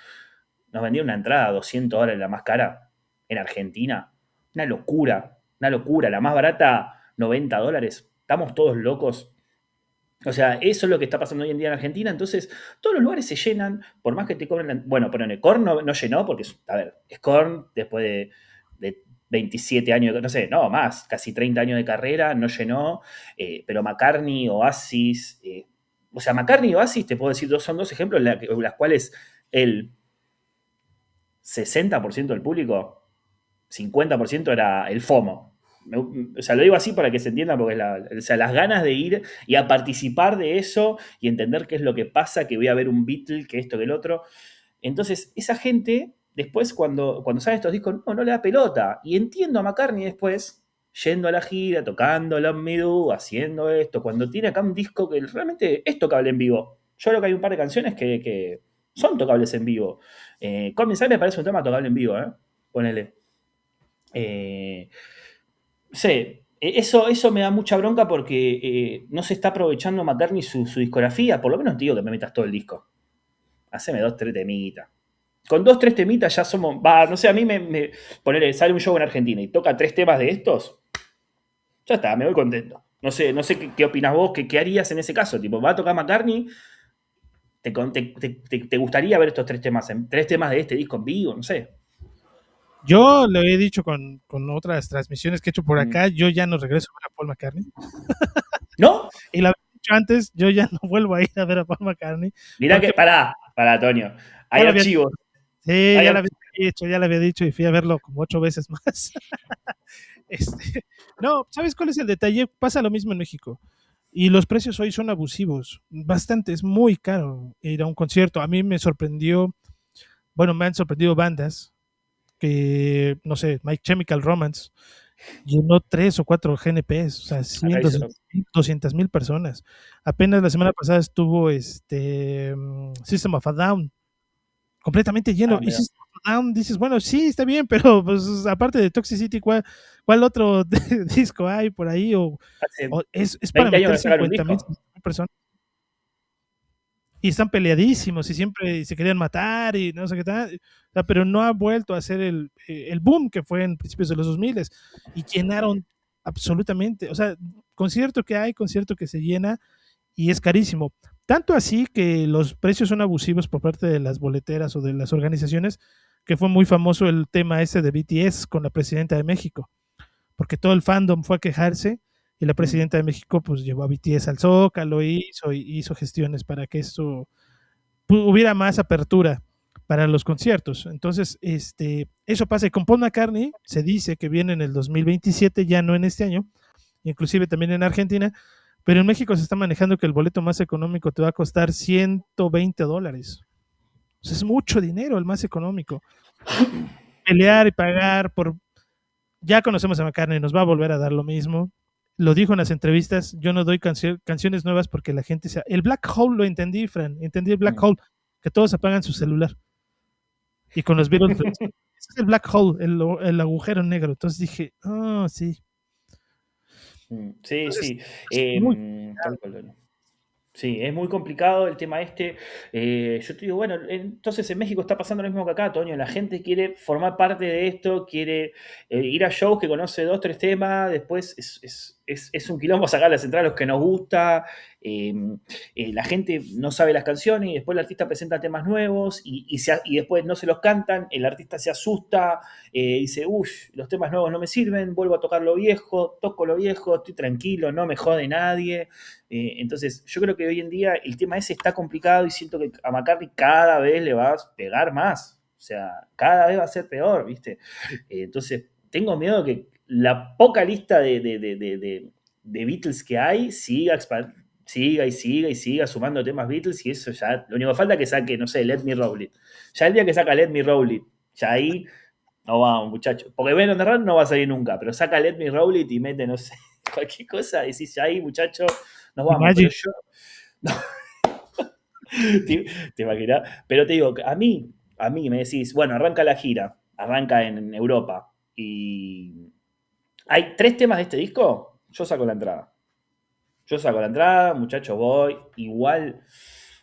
nos vendieron una entrada a $200 la más cara en Argentina. Una locura, la más barata $90. Estamos todos locos. O sea, eso es lo que está pasando hoy en día en Argentina. Entonces, todos los lugares se llenan, por más que te cobren. Bueno, pero en el Korn no llenó, porque, a ver, es Korn después de 27 años, no sé, no, más, casi 30 años de carrera, no llenó. Pero McCartney, Oasis. O sea, McCartney y Oasis, te puedo decir, son dos ejemplos en las cuales el 60% del público, 50% era el FOMO. O sea, lo digo así para que se entienda, porque o sea, las ganas de ir y a participar de eso y entender qué es lo que pasa, que voy a ver un Beatle, que esto, que el otro. Entonces, esa gente, después, cuando salen estos discos, no le da pelota. Y entiendo a McCartney después, yendo a la gira, tocando Love Me Do, haciendo esto, cuando tiene acá un disco que realmente es tocable en vivo. Yo creo que hay un par de canciones que son tocables en vivo. Call Me Inside me parece un tema tocable en vivo, ponele. Sí, eso me da mucha bronca porque no se está aprovechando McCartney su discografía. Por lo menos te digo que me metas todo el disco. Haceme 2, 3 temitas. Con 2, 3 temitas ya somos. No sé, a mí ponerle, sale un show en Argentina y toca 3 temas de estos. Ya está, me voy contento. No sé qué opinas vos, qué harías en ese caso. Tipo, va a tocar McCartney. ¿Te gustaría ver estos 3 temas, 3 temas de este disco en vivo? No sé. Yo lo he dicho con otras transmisiones que he hecho por acá, yo ya no regreso a ver a Paul McCartney. ¿No? Y lo había dicho antes, yo ya no vuelvo a ir a ver a Paul McCartney. Mirá que, pará, Antonio. Hay archivos. Sí, ya lo había dicho y fui a verlo como 8 veces más. No, ¿sabes cuál es el detalle? Pasa lo mismo en México. Y los precios hoy son abusivos. Bastante, es muy caro ir a un concierto. A mí me sorprendió, bueno, me han sorprendido bandas que, no sé, My Chemical Romance llenó 3 o 4 GNPs, o sea, 200,000 personas. Apenas la semana pasada estuvo System of a Down completamente lleno. Y System of a Down dices, bueno, sí, está bien, pero pues aparte de Toxicity, ¿cuál otro disco hay por ahí? O es para meter 50,000 personas. Y están peleadísimos y siempre se querían matar y no sé qué tal, o sea, pero no ha vuelto a hacer el boom que fue en principios de los 2000 y llenaron absolutamente, o sea, concierto que se llena y es carísimo, tanto así que los precios son abusivos por parte de las boleteras o de las organizaciones, que fue muy famoso el tema ese de BTS con la presidenta de México, porque todo el fandom fue a quejarse y la presidenta de México pues llevó a BTS al Zócalo, hizo gestiones para que esto hubiera más apertura para los conciertos. Entonces, eso pasa. Y con Paul McCartney se dice que viene en el 2027, ya no en este año, inclusive también en Argentina, pero en México se está manejando que el boleto más económico te va a costar $120. O sea, es mucho dinero el más económico. Pelear y pagar por... Ya conocemos a McCartney, nos va a volver a dar lo mismo. Lo dijo en las entrevistas, yo no doy canciones nuevas porque la gente el Black Hole lo entendí, Fran, entendí el Black Hole, que todos apagan su celular. Y con los Beatles, es el Black Hole, el agujero negro. Entonces dije, sí. Sí, entonces, sí. Sí, es muy complicado el tema yo te digo, bueno, entonces en México está pasando lo mismo que acá, Toño. La gente quiere formar parte de esto, quiere ir a shows que conoce 2, 3 temas, después es un quilombo sacar las entradas a los que nos gusta, la gente no sabe las canciones y después el artista presenta temas nuevos y después no se los cantan, el artista se asusta, dice, uff, los temas nuevos no me sirven, vuelvo a tocar lo viejo, toco lo viejo, estoy tranquilo, no me jode nadie. Entonces yo creo que hoy en día el tema ese está complicado y siento que a McCartney cada vez le va a pegar más, o sea, cada vez va a ser peor, ¿viste? Entonces tengo miedo que la poca lista de Beatles que hay siga y siga sumando temas Beatles y eso ya, lo único que falta es que saque, no sé, Let Me Roll It. Ya el día que saca Let Me Roll It, ya ahí no vamos, muchachos. Porque Ben on the Run no va a salir nunca, pero saca Let Me Roll It y mete, no sé, cualquier cosa, decís ya ahí, muchachos, nos vamos. Pero yo, no. ¿Te imaginas? Pero te digo, a mí me decís, bueno, arranca la gira, arranca en Europa y hay 3 temas de este disco, yo saco la entrada. Muchachos, voy. Igual,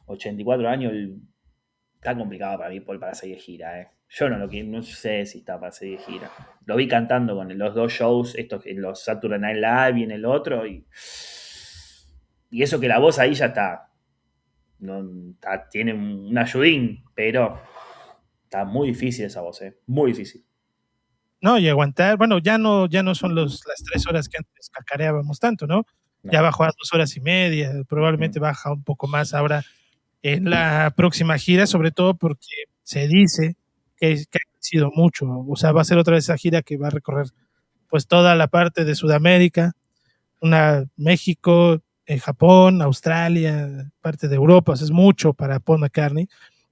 84 años, está complicado para mí Paul para seguir de gira, Yo no sé si está para seguir de gira. Lo vi cantando con los 2 shows, estos, en los Saturday Night Live y en el otro, y eso que la voz ahí ya está. Tiene un ayudín, pero está muy difícil esa voz, muy difícil. No, y aguantar, bueno, ya no son las 3 horas que antes cacareábamos tanto, ¿no? Ya bajó a 2 horas y media, probablemente baja un poco más ahora en la próxima gira, sobre todo porque se dice que ha crecido mucho, o sea, va a ser otra vez esa gira que va a recorrer pues toda la parte de Sudamérica, México, Japón, Australia, parte de Europa, o sea, es mucho para Paul McCartney,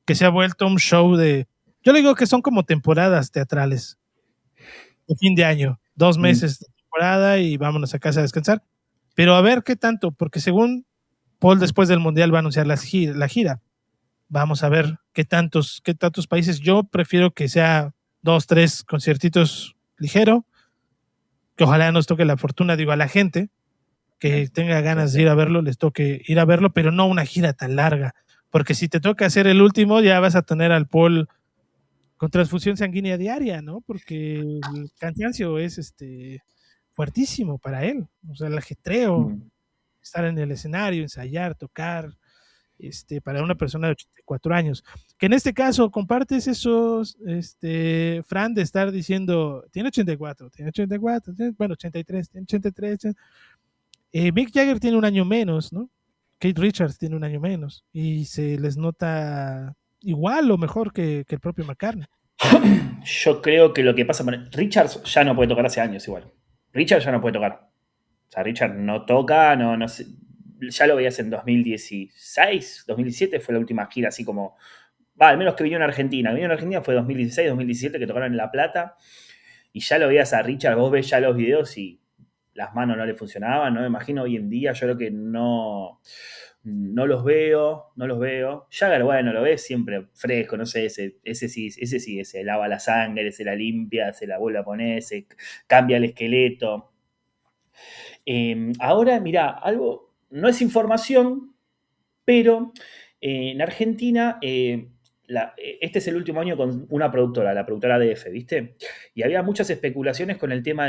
que se ha vuelto un show yo le digo que son como temporadas teatrales de fin de año, 2 meses de temporada y vámonos a casa a descansar, pero a ver qué tanto, porque según Paul después del Mundial va a anunciar la gira. Vamos a ver qué tantos países. Yo prefiero que sea 2, 3 conciertitos ligero, que ojalá nos toque la fortuna, digo, a la gente que tenga ganas de ir a verlo, les toque ir a verlo, pero no una gira tan larga, porque si te toca hacer el último, ya vas a tener al Paul con transfusión sanguínea diaria, ¿no? Porque el cansancio es fuertísimo para él, o sea, el ajetreo, estar en el escenario, ensayar, tocar, para una persona de 84 años. Que en este caso compartes esos, Fran, de estar diciendo, tiene 84, bueno, 83, tiene 83. Mick Jagger tiene un año menos, ¿no? Keith Richards tiene un año menos y se les nota igual o mejor que el propio McCartney. Yo creo que lo que pasa con Richards ya no puede tocar hace años igual. Richards ya no puede tocar. O sea, Richard no toca, no sé. Ya lo veías en 2016, 2017 fue la última gira, así como, al menos que vino en Argentina. Vino en Argentina fue 2016, 2017 que tocaron en La Plata y ya lo veías a Richard, vos ves ya los videos y las manos no le funcionaban, no me imagino hoy en día, yo creo que no los veo. Jagger, bueno, lo ves siempre fresco, no sé, ese sí, se lava la sangre, se la limpia, se la vuelve a poner, se cambia el esqueleto. Ahora, mirá, algo, no es información, pero en Argentina, este es el último año con una productora, la productora DF, ¿viste? Y había muchas especulaciones con el tema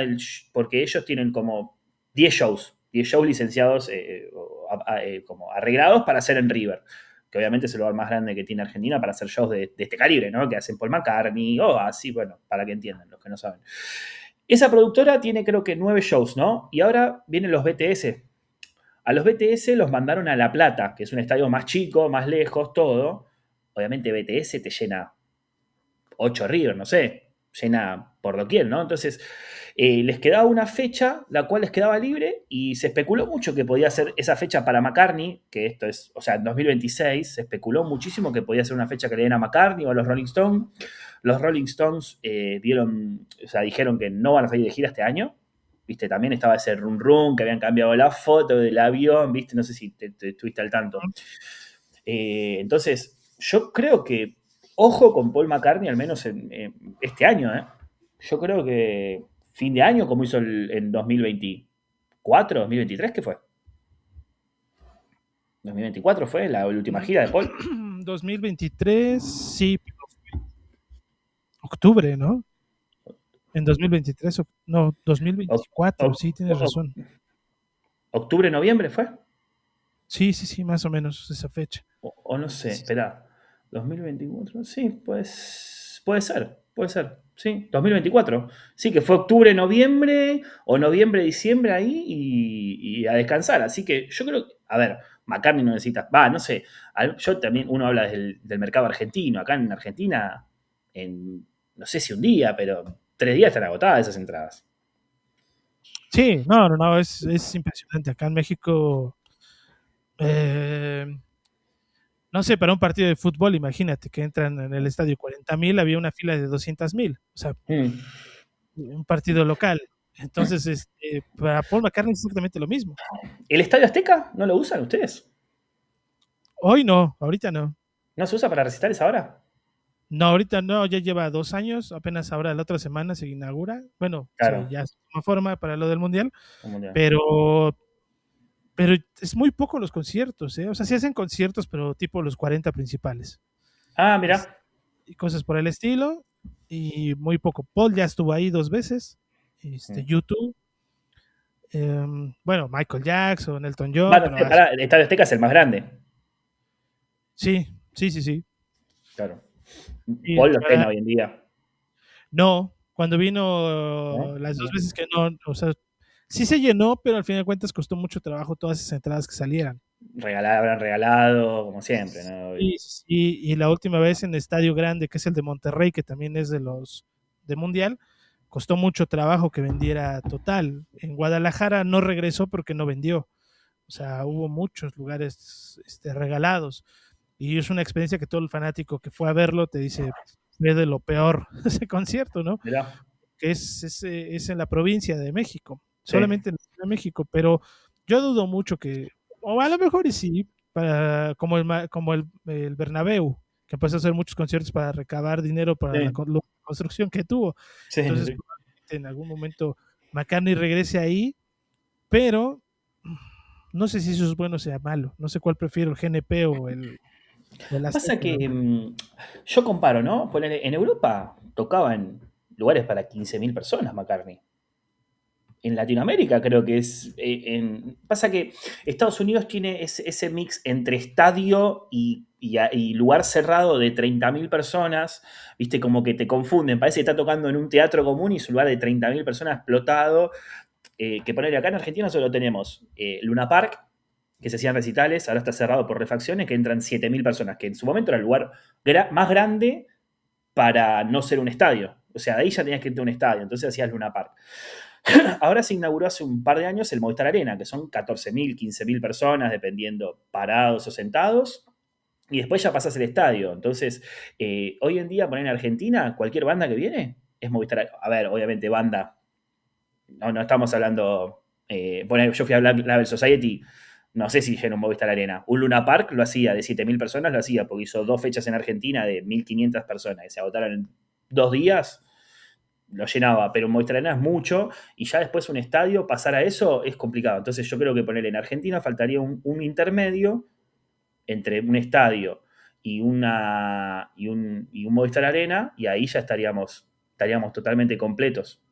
porque ellos tienen como 10 shows licenciados, como arreglados para hacer en River, que obviamente es el lugar más grande que tiene Argentina para hacer shows de este calibre, ¿no? Que hacen Paul McCartney, así, bueno, para que entiendan los que no saben. Esa productora tiene creo que 9 shows, ¿no? Y ahora vienen los BTS. A los BTS los mandaron a La Plata, que es un estadio más chico, más lejos, todo. Obviamente BTS te llena 8 River, no sé, llena por doquier, ¿no? Entonces, les quedaba una fecha, la cual les quedaba libre, y se especuló mucho que podía ser esa fecha para McCartney, que esto es, o sea, en 2026, se especuló muchísimo que podía ser una fecha que le den a McCartney o a los Rolling Stones. Los Rolling Stones dijeron que no van a salir de gira este año. ¿Viste? También estaba ese rum rum, que habían cambiado la foto del avión, ¿viste? No sé si te estuviste al tanto. Entonces, yo creo que, ojo con Paul McCartney, al menos en este año, Yo creo que fin de año, como hizo en 2024, 2023, ¿qué fue? 2024 fue la última gira de Paul. 2023, sí. Octubre, ¿no? En 2023, no, 2024, sí, tienes razón. ¿Octubre, noviembre fue? Sí, más o menos esa fecha. O no sé, espera. 2024, sí, pues puede ser. Sí, 2024. Sí, que fue octubre, noviembre o noviembre, diciembre ahí y a descansar. Así que yo creo, a ver, McCartney no necesita, no sé, yo también, uno habla del mercado argentino. Acá en Argentina, no sé si un día, pero 3 días están agotadas esas entradas. Sí, no, es impresionante. Acá en México, no sé, para un partido de fútbol, imagínate que entran en el estadio 40,000, había una fila de 200,000, o sea, Mm. un partido local. Entonces, para Paul McCartney es exactamente lo mismo. ¿El Estadio Azteca no lo usan ustedes? Hoy no, ahorita no. ¿No se usa para recitales ahora? No, ahorita no, ya lleva 2 años, apenas ahora la otra semana se inaugura. Bueno, Claro. ya se toma forma para lo del Mundial, Un mundial. pero es muy poco los conciertos, ¿eh? O sea, sí hacen conciertos, pero tipo los 40 principales. Mira. Y cosas por el estilo, y muy poco. Paul ya estuvo ahí 2 veces, YouTube, bueno, Michael Jackson, Elton John, Bueno, pero el Estadio Azteca es el más grande. sí. Claro. Y Paul la lo verdad, pena hoy en día. no, cuando vino ¿No? las 2 veces que no, o sea, sí se llenó, pero al final de cuentas costó mucho trabajo todas esas entradas que salieran. Habrán regalado, como siempre, ¿no? Y la última vez en Estadio Grande, que es el de Monterrey, que también es de los de Mundial, costó mucho trabajo que vendiera total. En Guadalajara no regresó porque no vendió. O sea, hubo muchos lugares regalados. Y es una experiencia que todo el fanático que fue a verlo te dice, fue de lo peor ese concierto, ¿no? Mirá. Que es en la provincia de México, Sí. solamente en la Ciudad de México, pero yo dudo mucho que, o a lo mejor y sí, como el Bernabéu, que empezó a hacer muchos conciertos para recabar dinero para Sí. la construcción que tuvo. Sí, Entonces, sí. probablemente en algún momento McCartney regrese ahí, pero no sé si eso es bueno o sea malo. No sé cuál prefiero, el GNP o el Pasa Azteca. que yo comparo, ¿no? Ponele, en Europa tocaba en lugares para 15.000 personas McCartney. En Latinoamérica creo que es... pasa que Estados Unidos tiene ese mix entre estadio y lugar cerrado de 30.000 personas, viste, como que te confunden, parece que está tocando en un teatro común y es un lugar de 30.000 personas explotado, que ponerle acá en Argentina solo tenemos Luna Park, que se hacían recitales, ahora está cerrado por refacciones, que entran 7.000 personas, que en su momento era el lugar más grande para no ser un estadio. O sea, de ahí ya tenías que irte a un estadio, entonces hacías Luna Park. Ahora se inauguró hace un par de años el Movistar Arena, que son 14.000, 15.000 personas, dependiendo parados o sentados. Y después ya pasás el estadio. Entonces, hoy en día, poner en Argentina, cualquier banda que viene es Movistar Arena. A ver, obviamente, banda. No estamos hablando. Yo fui a Black Label Society. No sé si llena un Movistar Arena. Un Luna Park lo hacía, de 7.000 personas lo hacía, porque hizo 2 fechas en Argentina de 1.500 personas, que se agotaron en 2 días. Lo llenaba, pero un Movistar Arena es mucho, y ya después un estadio, pasar a eso es complicado. Entonces yo creo que poner en Argentina faltaría un intermedio entre un estadio y un Movistar Arena, y ahí ya estaríamos totalmente completos.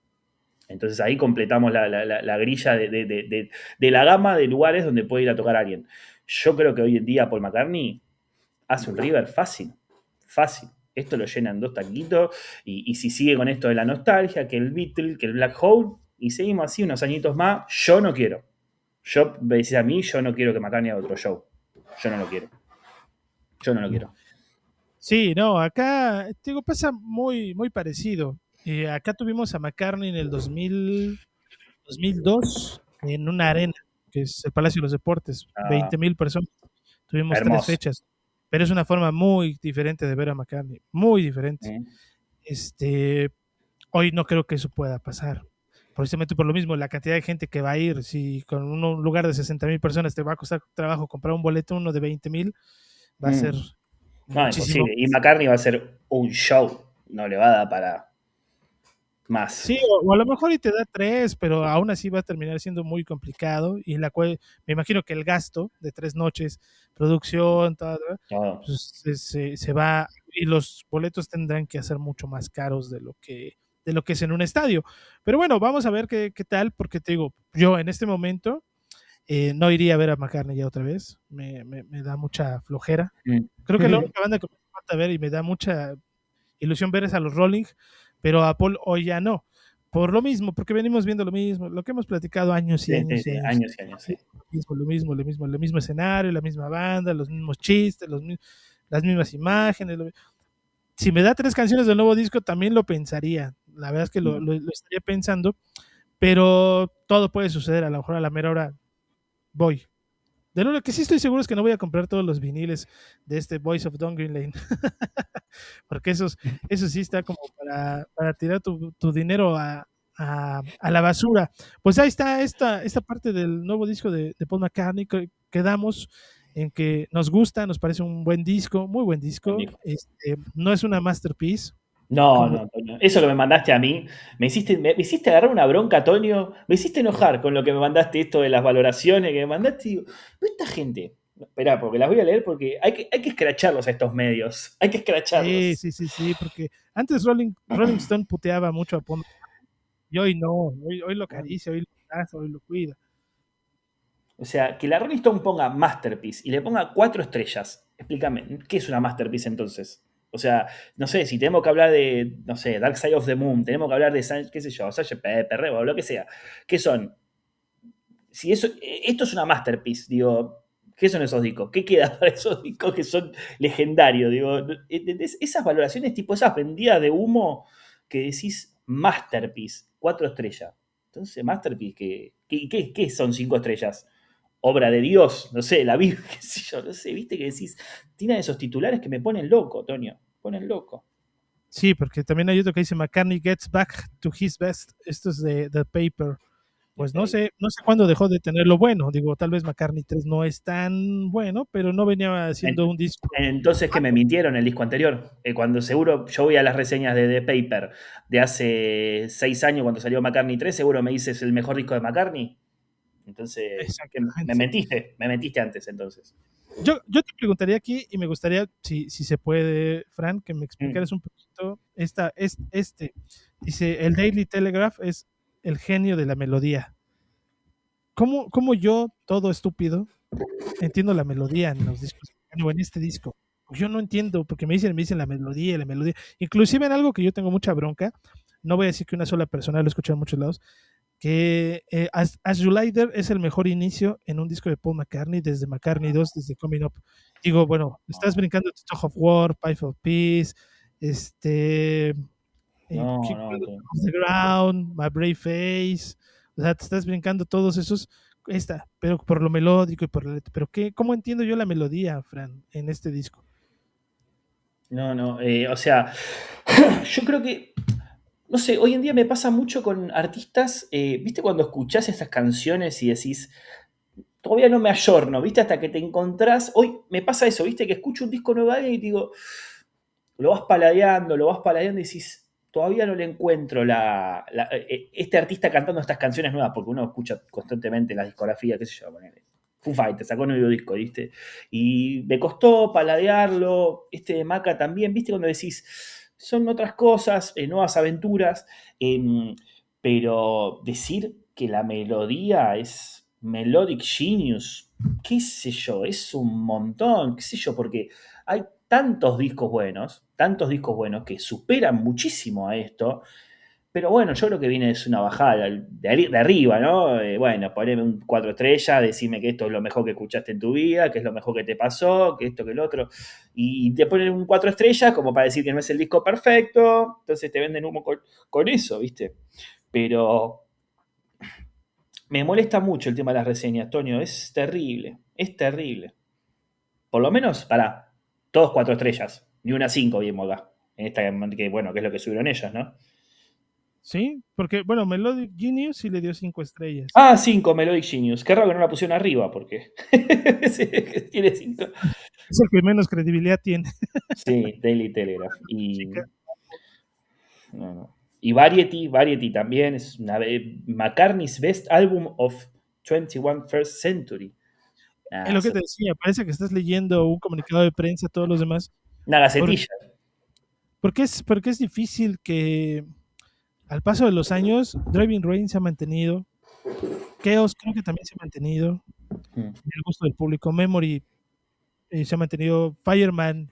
Entonces ahí completamos la grilla de la gama de lugares donde puede ir a tocar alguien. Yo creo que hoy en día Paul McCartney hace un River fácil. Esto lo llenan 2 taquitos, y si sigue con esto de la nostalgia, que el Beatle, que el Black Hole, y seguimos así unos añitos más, yo no quiero. Me decís a mí, yo no quiero que McCartney haga otro show. Yo no lo quiero. Sí, no, acá, te digo, pasa muy, muy parecido. Acá tuvimos a McCartney en el 2002 en una arena, que es el Palacio de los Deportes, 20,000 personas. Tuvimos Hermoso. 3 fechas, pero es una forma muy diferente de ver a McCartney, muy diferente. Hoy no creo que eso pueda pasar, precisamente por lo mismo, la cantidad de gente que va a ir. Si con un lugar de 60,000 personas te va a costar trabajo comprar un boleto, uno de 20,000, va a ser No, muchísimo. imposible. Y McCartney va a hacer un show, no le va a dar para más. Sí, o a lo mejor y te da 3, pero aún así va a terminar siendo muy complicado, y la cual me imagino que el gasto de 3 noches, producción, todo, pues, se va, y los boletos tendrán que ser mucho más caros de lo que es en un estadio. Pero bueno, vamos a ver qué tal, porque te digo, yo en este momento No iría a ver a McCartney ya otra vez, me da mucha flojera. Mm. Creo que la única banda que me falta ver y me da mucha ilusión ver es a los Rolling, pero a Paul hoy ya no. Por lo mismo, porque venimos viendo lo mismo, lo que hemos platicado años y Sí, años sí, y sí, años. años y años, sí. El mismo escenario, la misma banda, los mismos chistes, las mismas imágenes. Si me da 3 canciones del nuevo disco, también lo pensaría. La verdad es que lo estaría pensando, pero todo puede suceder. A lo mejor a la mera hora voy. De lo que sí estoy seguro es que no voy a comprar todos los viniles de este Boys of Don Green Lane. Porque eso sí está como para tirar tu dinero a la basura. Pues ahí está esta parte del nuevo disco de Paul McCartney. Quedamos en que nos gusta, nos parece un buen disco, muy buen disco. No es una masterpiece. No, Como, no, Toño. Eso que me mandaste a mí, me hiciste agarrar una bronca, Toño. Me hiciste enojar con lo que me mandaste, esto de las valoraciones que me mandaste. Digo, pero esta gente, espera, porque las voy a leer porque hay que escracharlos a estos medios. Hay que escracharlos. sí, porque antes Rolling Stone puteaba mucho a Paul McCartney, y hoy no, hoy lo acaricia, hoy lo abraza, hoy lo cuida. O sea, que la Rolling Stone ponga Masterpiece y le ponga 4 estrellas. Explícame, ¿qué es una Masterpiece entonces? O sea, no sé, si tenemos que hablar de, no sé, Dark Side of the Moon, tenemos que hablar de, qué sé yo, Sgt. Pepper, o lo que sea. ¿Qué son? Si esto es una Masterpiece, digo, ¿qué son esos discos? ¿Qué queda para esos discos que son legendarios? Digo, ¿entendés? Esas valoraciones, tipo esas vendidas de humo que decís Masterpiece, 4 estrellas. Entonces, Masterpiece, ¿qué son 5 estrellas? Obra de Dios, no sé, la Biblia, qué sé yo, no sé, viste que decís, tiene esos titulares que me ponen loco, Toño, ponen loco. Sí, porque también hay otro que dice McCartney gets back to his best. Esto es de The Paper. Pues no sé cuándo dejó de tener lo bueno. Digo, tal vez McCartney 3 no es tan bueno, pero no venía haciendo un disco. Entonces, que me mintieron el disco anterior. Cuando seguro yo voy a las reseñas de The Paper de hace 6 años, cuando salió McCartney 3, seguro me dices el mejor disco de McCartney. Entonces, me mentiste antes, entonces. Yo te preguntaría aquí, y me gustaría, si se puede, Fran, que me explicaras un poquito. Dice, el Daily Telegraph es el genio de la melodía. ¿Cómo yo, todo estúpido, entiendo la melodía en los discos, o en este disco? Yo no entiendo, porque me dicen la melodía. Inclusive en algo que yo tengo mucha bronca, no voy a decir que una sola persona, lo he escuchado en muchos lados, que As You Lie There es el mejor inicio en un disco de Paul McCartney desde McCartney 2, desde Coming Up. Digo, bueno, estás brincando The Tug of War, Pipe of Peace, Keep Off the Ground, My Brave Face, o sea, te estás brincando todos esos, pero por lo melódico y por la letra. Pero ¿cómo entiendo yo la melodía, Fran, en este disco? No, o sea, yo creo que, no sé, hoy en día me pasa mucho con artistas, ¿viste cuando escuchás estas canciones y decís, todavía no me ayorno, ¿viste? Hasta que te encontrás, hoy me pasa eso, ¿viste? Que escucho un disco nuevo y digo, lo vas paladeando y decís, todavía no le encuentro este artista cantando estas canciones nuevas, porque uno escucha constantemente la discografía, qué sé yo, ponele. Foo Fighters sacó un nuevo disco, ¿viste? Y me costó paladearlo, este de Maca también, ¿viste? Cuando decís, son otras cosas, nuevas aventuras, pero decir que la melodía es Melodic Genius, qué sé yo, es un montón, qué sé yo, porque hay tantos discos buenos que superan muchísimo a esto. Pero bueno, yo creo que viene es una bajada de arriba, ¿no? Bueno, poneme un 4 estrellas, decime que esto es lo mejor que escuchaste en tu vida, que es lo mejor que te pasó, que esto, que lo otro. Y te ponen un 4 estrellas como para decir que no es el disco perfecto, entonces te venden humo con eso, ¿viste? Pero me molesta mucho el tema de las reseñas, Antonio, es terrible, es terrible. Por lo menos, todos 4 estrellas, ni una 5 vimos acá. En esta, que bueno, que es lo que subieron ellas, ¿no? Sí, porque, bueno, Melodic Genius sí le dio 5 estrellas. 5, Melodic Genius. Qué raro que no la pusieron arriba, porque sí, tiene 5. Es el que menos credibilidad tiene. Sí, Daily Telegraph. Y Variety también es McCartney's Best Album of 21st First Century. Es lo que te decía, parece que estás leyendo un comunicado de prensa, todos los demás. Una gacetilla. Porque es difícil que al paso de los años, Driving Rain se ha mantenido, Chaos creo que también se ha mantenido, el gusto del público. Memory se ha mantenido. Fireman,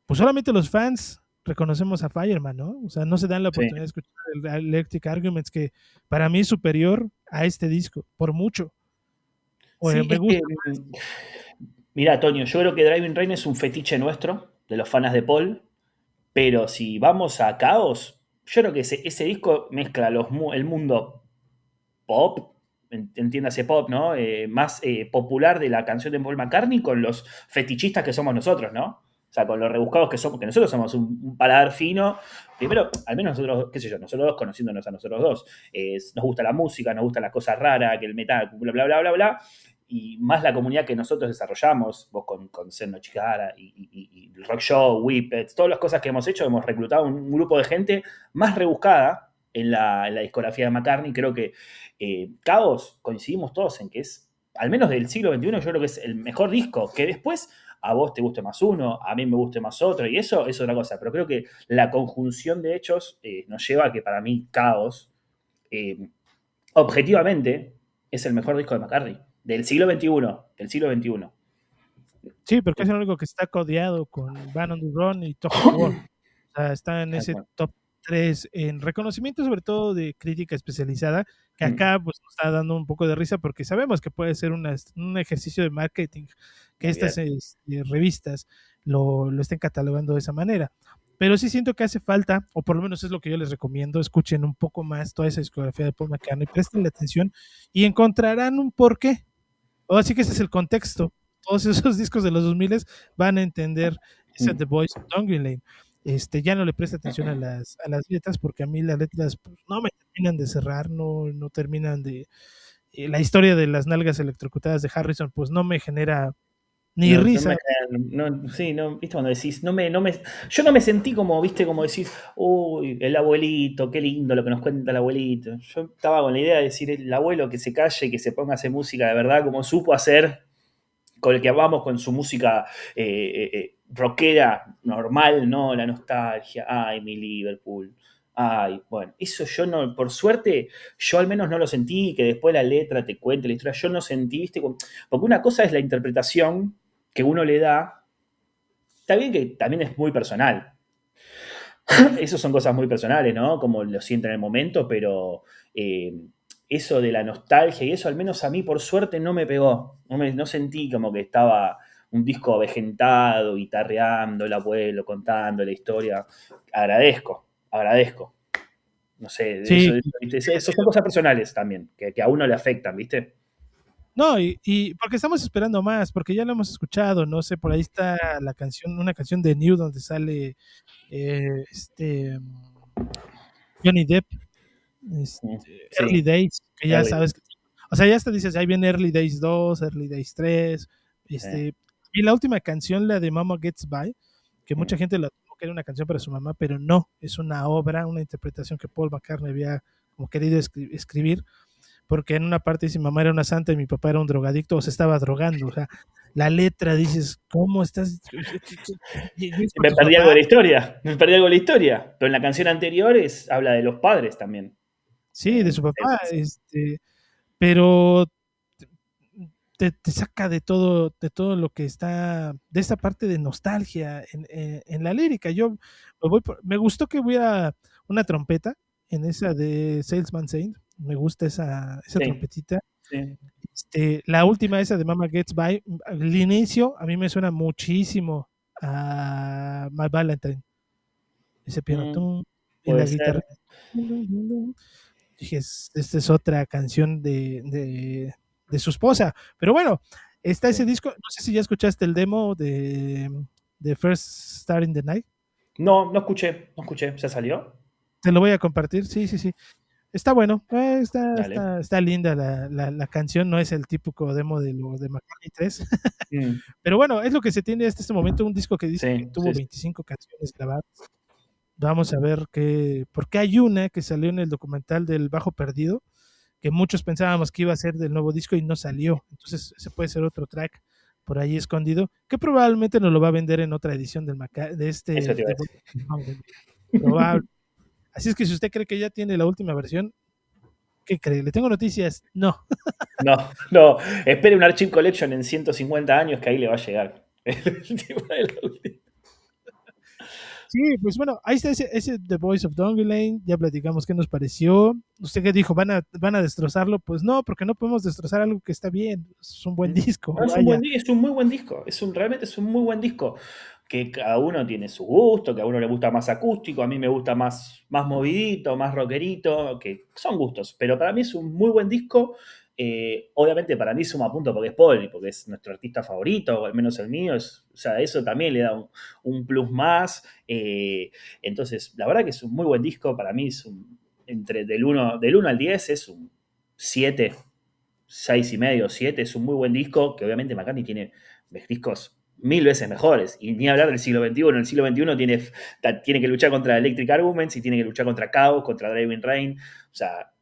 pues solamente los fans reconocemos a Fireman, ¿no? O sea, no se dan la oportunidad de escuchar el Electric Arguments, que para mí es superior a este disco, por mucho. Sí, me gusta. Mira, Toño, yo creo que Driving Rain es un fetiche nuestro, de los fans de Paul, pero si vamos a Caos, yo creo que ese disco mezcla el mundo pop, entiéndase pop, ¿no? Más popular de la canción de Paul McCartney con los fetichistas que somos nosotros, ¿no? O sea, con los rebuscados que somos, que nosotros somos un paladar fino. Primero, al menos nosotros, qué sé yo, nosotros dos, conociéndonos a nosotros dos, nos gusta la música, nos gustan las cosas raras, que el metal, bla, bla, bla, bla, bla, y más la comunidad que nosotros desarrollamos, vos con Senno Chikara y el Rock Show, Whippets, todas las cosas que hemos hecho, hemos reclutado un grupo de gente más rebuscada en la discografía de McCartney. Creo que Caos, coincidimos todos en que es, al menos del siglo XXI, yo creo que es el mejor disco, que después a vos te guste más uno, a mí me guste más otro, y eso es otra cosa, pero creo que la conjunción de hechos nos lleva a que para mí Caos, objetivamente, es el mejor disco de McCartney, del siglo XXI. Sí, porque es el único que está codeado con Band on the Run y Top War. O sea, está en ese top 3 en reconocimiento, sobre todo de crítica especializada, que acá pues nos está dando un poco de risa porque sabemos que puede ser un ejercicio de marketing, que estas revistas lo estén catalogando de esa manera. Pero sí siento que hace falta, o por lo menos es lo que yo les recomiendo, escuchen un poco más toda esa discografía de Paul McCartney, presten atención y encontrarán un porqué. Así que ese es el contexto. Todos esos discos de los 2000 van a entender esa The Boys of Dungeon Lane. Ya no le presta atención a las letras, porque a mí las letras pues, no me terminan de cerrar, no terminan de... la historia de las nalgas electrocutadas de Harrison pues no me genera ni risa. Viste cuando decís, yo no me sentí como, viste, como decís, uy, el abuelito, qué lindo lo que nos cuenta el abuelito. Yo estaba con la idea de decir, el abuelo que se calle y que se ponga a hacer música de verdad, como supo hacer con el que vamos con su música rockera normal, ¿no? La nostalgia, ay, mi Liverpool, ay, bueno, eso yo no, por suerte, yo al menos no lo sentí, que después la letra te cuente la historia, yo no sentí, viste, porque una cosa es la interpretación que uno le da, está bien que también es muy personal, esas son cosas muy personales, ¿no? Como lo siento en el momento, pero eso de la nostalgia y eso al menos a mí por suerte no me pegó, no sentí como que estaba un disco avejentado, guitarreando, el abuelo contando la historia. Agradezco. No sé, sí. eso son cosas personales también, que a uno le afectan, ¿viste? No, y porque estamos esperando más, porque ya lo hemos escuchado, no sé, por ahí está la canción, una canción de New donde sale Johnny Depp, Early Days, que ya sabes, o sea, ya hasta dices, ahí viene Early Days 2, Early Days 3, y la última canción, la de Mama Gets By, que mucha gente la tomó que era una canción para su mamá, pero no, es una obra, una interpretación que Paul McCartney había como querido escribir, porque en una parte dice, mi mamá era una santa y mi papá era un drogadicto, o se estaba drogando, o sea, la letra dices, ¿cómo estás? Me perdí algo de la historia, pero en la canción anterior habla de los padres también. Sí, de su papá, pero te saca de todo lo que está, de esa parte de nostalgia en la lírica. Yo me gustó que hubiera una trompeta en esa de Salesman Saint, me gusta esa trompetita. Sí. La última, esa de Mama Gets By, al inicio a mí me suena muchísimo a My Valentine, ese piano en la guitarra. Dije, esta es otra canción de su esposa, pero bueno, está ese disco. No sé si ya escuchaste el demo de First Star in the Night. No escuché, ¿ya salió? Te lo voy a compartir, sí. Está bueno, está linda la canción, no es el típico demo de McCartney 3, pero bueno, es lo que se tiene hasta este momento, un disco que dice que tuvo 25 canciones grabadas. Vamos a ver porque hay una que salió en el documental del Bajo Perdido, que muchos pensábamos que iba a ser del nuevo disco y no salió, entonces ese puede ser otro track por ahí escondido, que probablemente nos lo va a vender en otra edición de este. Probable. Así es que si usted cree que ya tiene la última versión, ¿Qué cree? ¿Le tengo noticias? No. No, espere un Archive Collection en 150 años que ahí le va a llegar. Sí, pues bueno, ahí está ese The Voice of Lane, ya platicamos qué nos pareció. ¿Usted qué dijo? ¿Van a destrozarlo? Pues no, porque no podemos destrozar algo que está bien. Es un buen disco. No, es un muy buen disco. Realmente es un muy buen disco. Que cada uno tiene su gusto, que a uno le gusta más acústico, a mí me gusta más movidito, más rockerito, que son gustos. Pero para mí es un muy buen disco. Obviamente para mí suma punto porque es Paul, porque es nuestro artista favorito, o al menos el mío. O sea, eso también le da un plus más. Entonces, la verdad que es un muy buen disco. Para mí es del 1 al 10 es un 7, 6,5, 7. Es un muy buen disco, que obviamente McCartney tiene discos 1000 veces mejores. Y ni hablar del siglo XXI. En el siglo XXI tiene que luchar contra Electric Arguments y tiene que luchar contra Chaos, contra Driving Rain. O sea,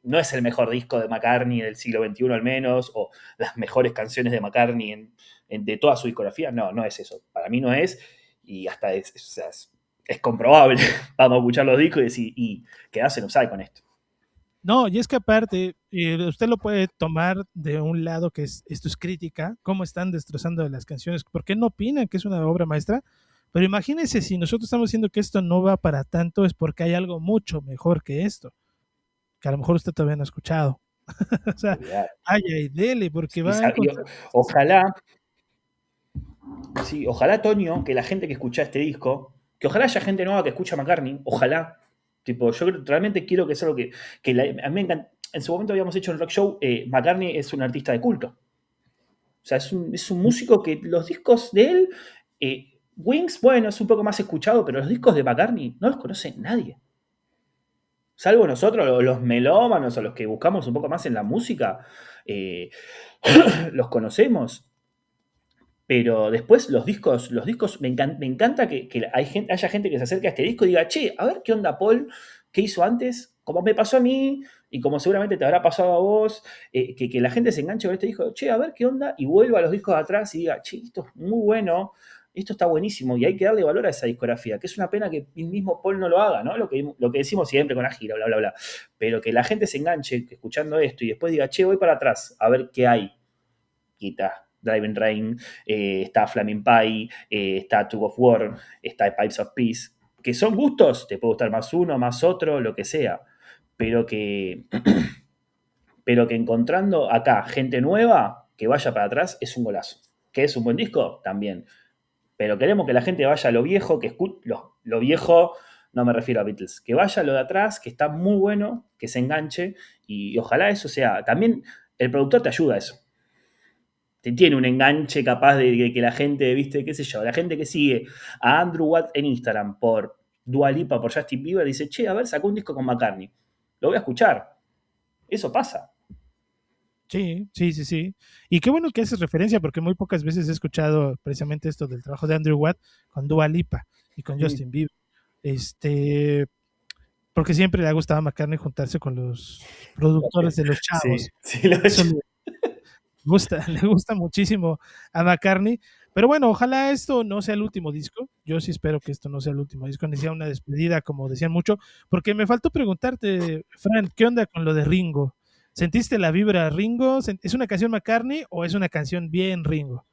no es el mejor disco de McCartney del siglo XXI al menos, o las mejores canciones de McCartney de toda su discografía. No es eso. Para mí no es. Y hasta es comprobable. Vamos a escuchar los discos y decir, y quedarse en offside con esto. No, y es que aparte, usted lo puede tomar de un lado que esto es crítica, cómo están destrozando las canciones, ¿por qué no opinan que es una obra maestra? Pero imagínense, si nosotros estamos diciendo que esto no va para tanto, es porque hay algo mucho mejor que esto, que a lo mejor usted todavía no ha escuchado. O sea, y dele, porque va a encontrar... Ojalá, Toño, que la gente que escucha este disco, que ojalá haya gente nueva que escucha a McCartney, ojalá. Tipo, yo realmente quiero que sea algo que a mí me encanta. En su momento habíamos hecho en Rock Show, McCartney es un artista de culto. O sea, es un músico que los discos de él, Wings, bueno, es un poco más escuchado, pero los discos de McCartney no los conoce nadie. Salvo nosotros, los melómanos o los que buscamos un poco más en la música, los conocemos. Pero después los discos me encanta que haya gente que se acerque a este disco y diga, che, a ver qué onda Paul, qué hizo antes, como me pasó a mí y como seguramente te habrá pasado a vos, que la gente se enganche con este disco, che, a ver qué onda, y vuelva a los discos de atrás y diga, che, esto es muy bueno, esto está buenísimo, y hay que darle valor a esa discografía, que es una pena que el mismo Paul no lo haga, ¿no? Lo que decimos siempre con la gira, bla, bla, bla. Pero que la gente se enganche escuchando esto y después diga, che, voy para atrás, a ver qué hay. Quita. Driving Rain, está Flaming Pie, está Tug of War, está Pipes of Peace, que son gustos, te puede gustar más uno, más otro, lo que sea, pero que encontrando acá gente nueva que vaya para atrás es un golazo. ¿Que es un buen disco? También. Pero queremos que la gente vaya a lo viejo, que lo viejo, no me refiero a Beatles, que vaya a lo de atrás, que está muy bueno, que se enganche, y ojalá eso sea, también el productor te ayuda a eso. Tiene un enganche capaz de que la gente, viste, qué sé yo, la gente que sigue a Andrew Watt en Instagram por Dua Lipa, por Justin Bieber, dice, che, a ver, sacó un disco con McCartney. Lo voy a escuchar. Eso pasa. Sí. Y qué bueno que haces referencia, porque muy pocas veces he escuchado precisamente esto del trabajo de Andrew Watt con Dua Lipa y con Justin Bieber. Porque siempre le ha gustado a McCartney juntarse con los productores de los chavos. Sí, lo le gusta muchísimo a McCartney, pero bueno, ojalá esto no sea el último disco. Yo sí espero que esto no sea el último disco, ni sea una despedida, como decían mucho, porque me faltó preguntarte, Fran, ¿qué onda con lo de Ringo? ¿Sentiste la vibra Ringo? ¿Es una canción McCartney o es una canción bien Ringo?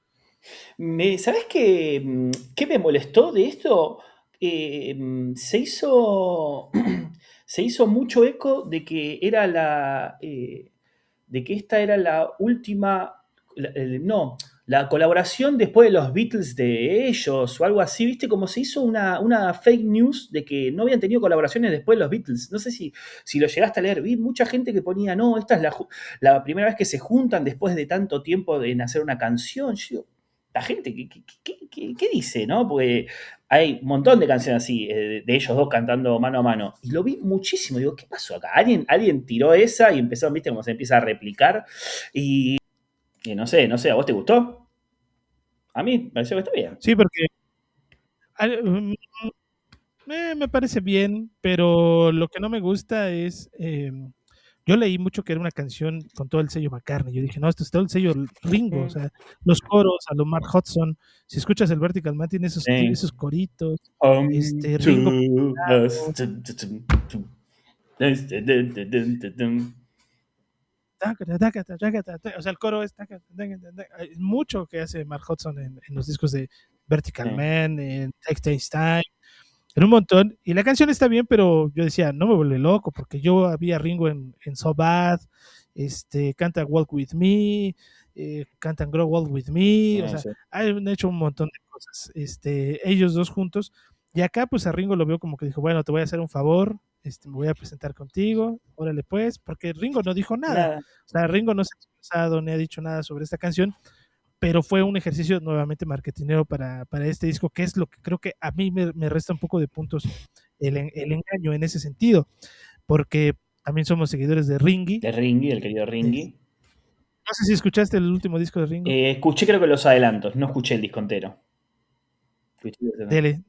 ¿Sabes qué me molestó de esto? Se hizo mucho eco de que era de que esta era la última, la colaboración después de los Beatles de ellos o algo así, ¿viste? Como se hizo una fake news de que no habían tenido colaboraciones después de los Beatles. No sé si lo llegaste a leer. Vi mucha gente que ponía, no, esta es la primera vez que se juntan después de tanto tiempo en hacer una canción. Yo digo, la gente, ¿qué dice, no? Porque hay un montón de canciones así, de ellos dos cantando mano a mano. Y lo vi muchísimo. Digo, ¿qué pasó acá? Alguien tiró esa y empezó, ¿viste? Como se empieza a replicar. Y no sé, ¿a vos te gustó? A mí me pareció que está bien. Sí, porque me parece bien, pero lo que no me gusta es... yo leí mucho que era una canción con todo el sello McCartney. Yo dije, no, esto es todo el sello Ringo. O sea, los coros a lo Mark Hudson. Si escuchas el Vertical Man, tiene esos coritos. Ringo. O sea, el coro es hay mucho que hace Mark Hudson en los discos de Vertical Man, en Takes Time, en un montón. Y la canción está bien, pero yo decía, no me vuelve loco, porque yo había Ringo en So Bad, canta Walk With Me, cantan Grow Old With Me, o sea, han hecho un montón de cosas, ellos dos juntos. Y acá, pues a Ringo lo veo como que dijo, bueno, te voy a hacer un favor, me voy a presentar contigo, órale pues, porque Ringo no dijo nada. O sea, Ringo no se ha expresado ni ha dicho nada sobre esta canción, pero fue un ejercicio nuevamente marketinero para este disco, que es lo que creo que a mí me resta un poco de puntos el engaño en ese sentido, porque también somos seguidores de Ringy. De Ringy, el querido Ringy. No sé si escuchaste el último disco de Ringo. Escuché creo que los adelantos, no escuché el disco entero. Dele,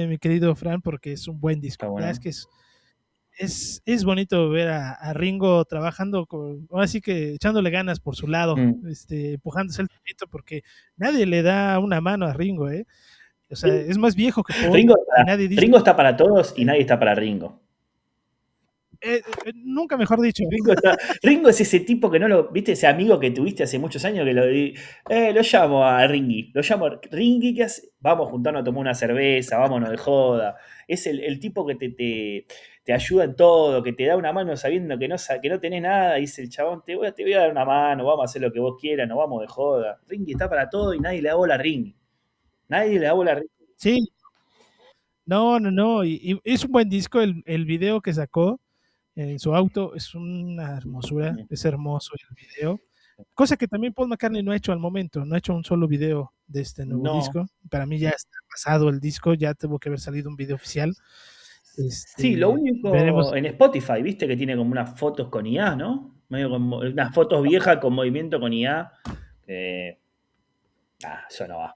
mi querido Fran, porque es un buen disco. Bueno. Es que es bonito ver a Ringo trabajando, ahora sí que echándole ganas por su lado, empujándose el poquito, porque nadie le da una mano a Ringo, ¿eh? O sea, es más viejo que Paul. Ringo está para todos y nadie está para Ringo. Nunca mejor dicho. Ringo es ese tipo que no lo, viste, ese amigo que tuviste hace muchos años que lo llamo a Ringy, Ringy, ¿qué hace? Vamos a juntarnos a tomar una cerveza, vámonos de joda. Es el tipo que te ayuda en todo, que te da una mano sabiendo que no tenés nada, dice el chabón, te voy a dar una mano, vamos a hacer lo que vos quieras, nos vamos de joda. Ringy está para todo y nadie le da bola a Ringy. Nadie le da bola a Ringy. Sí. No, y es un buen disco el video que sacó en su auto, es una hermosura, es hermoso el video, cosa que también Paul McCartney no ha hecho al momento, no ha hecho un solo video de este nuevo disco. Para mí ya está pasado el disco, ya tuvo que haber salido un video oficial. Sí, lo único en Spotify, viste que tiene como unas fotos con IA, ¿no? Medio como unas fotos viejas con movimiento con IA. Eso no va.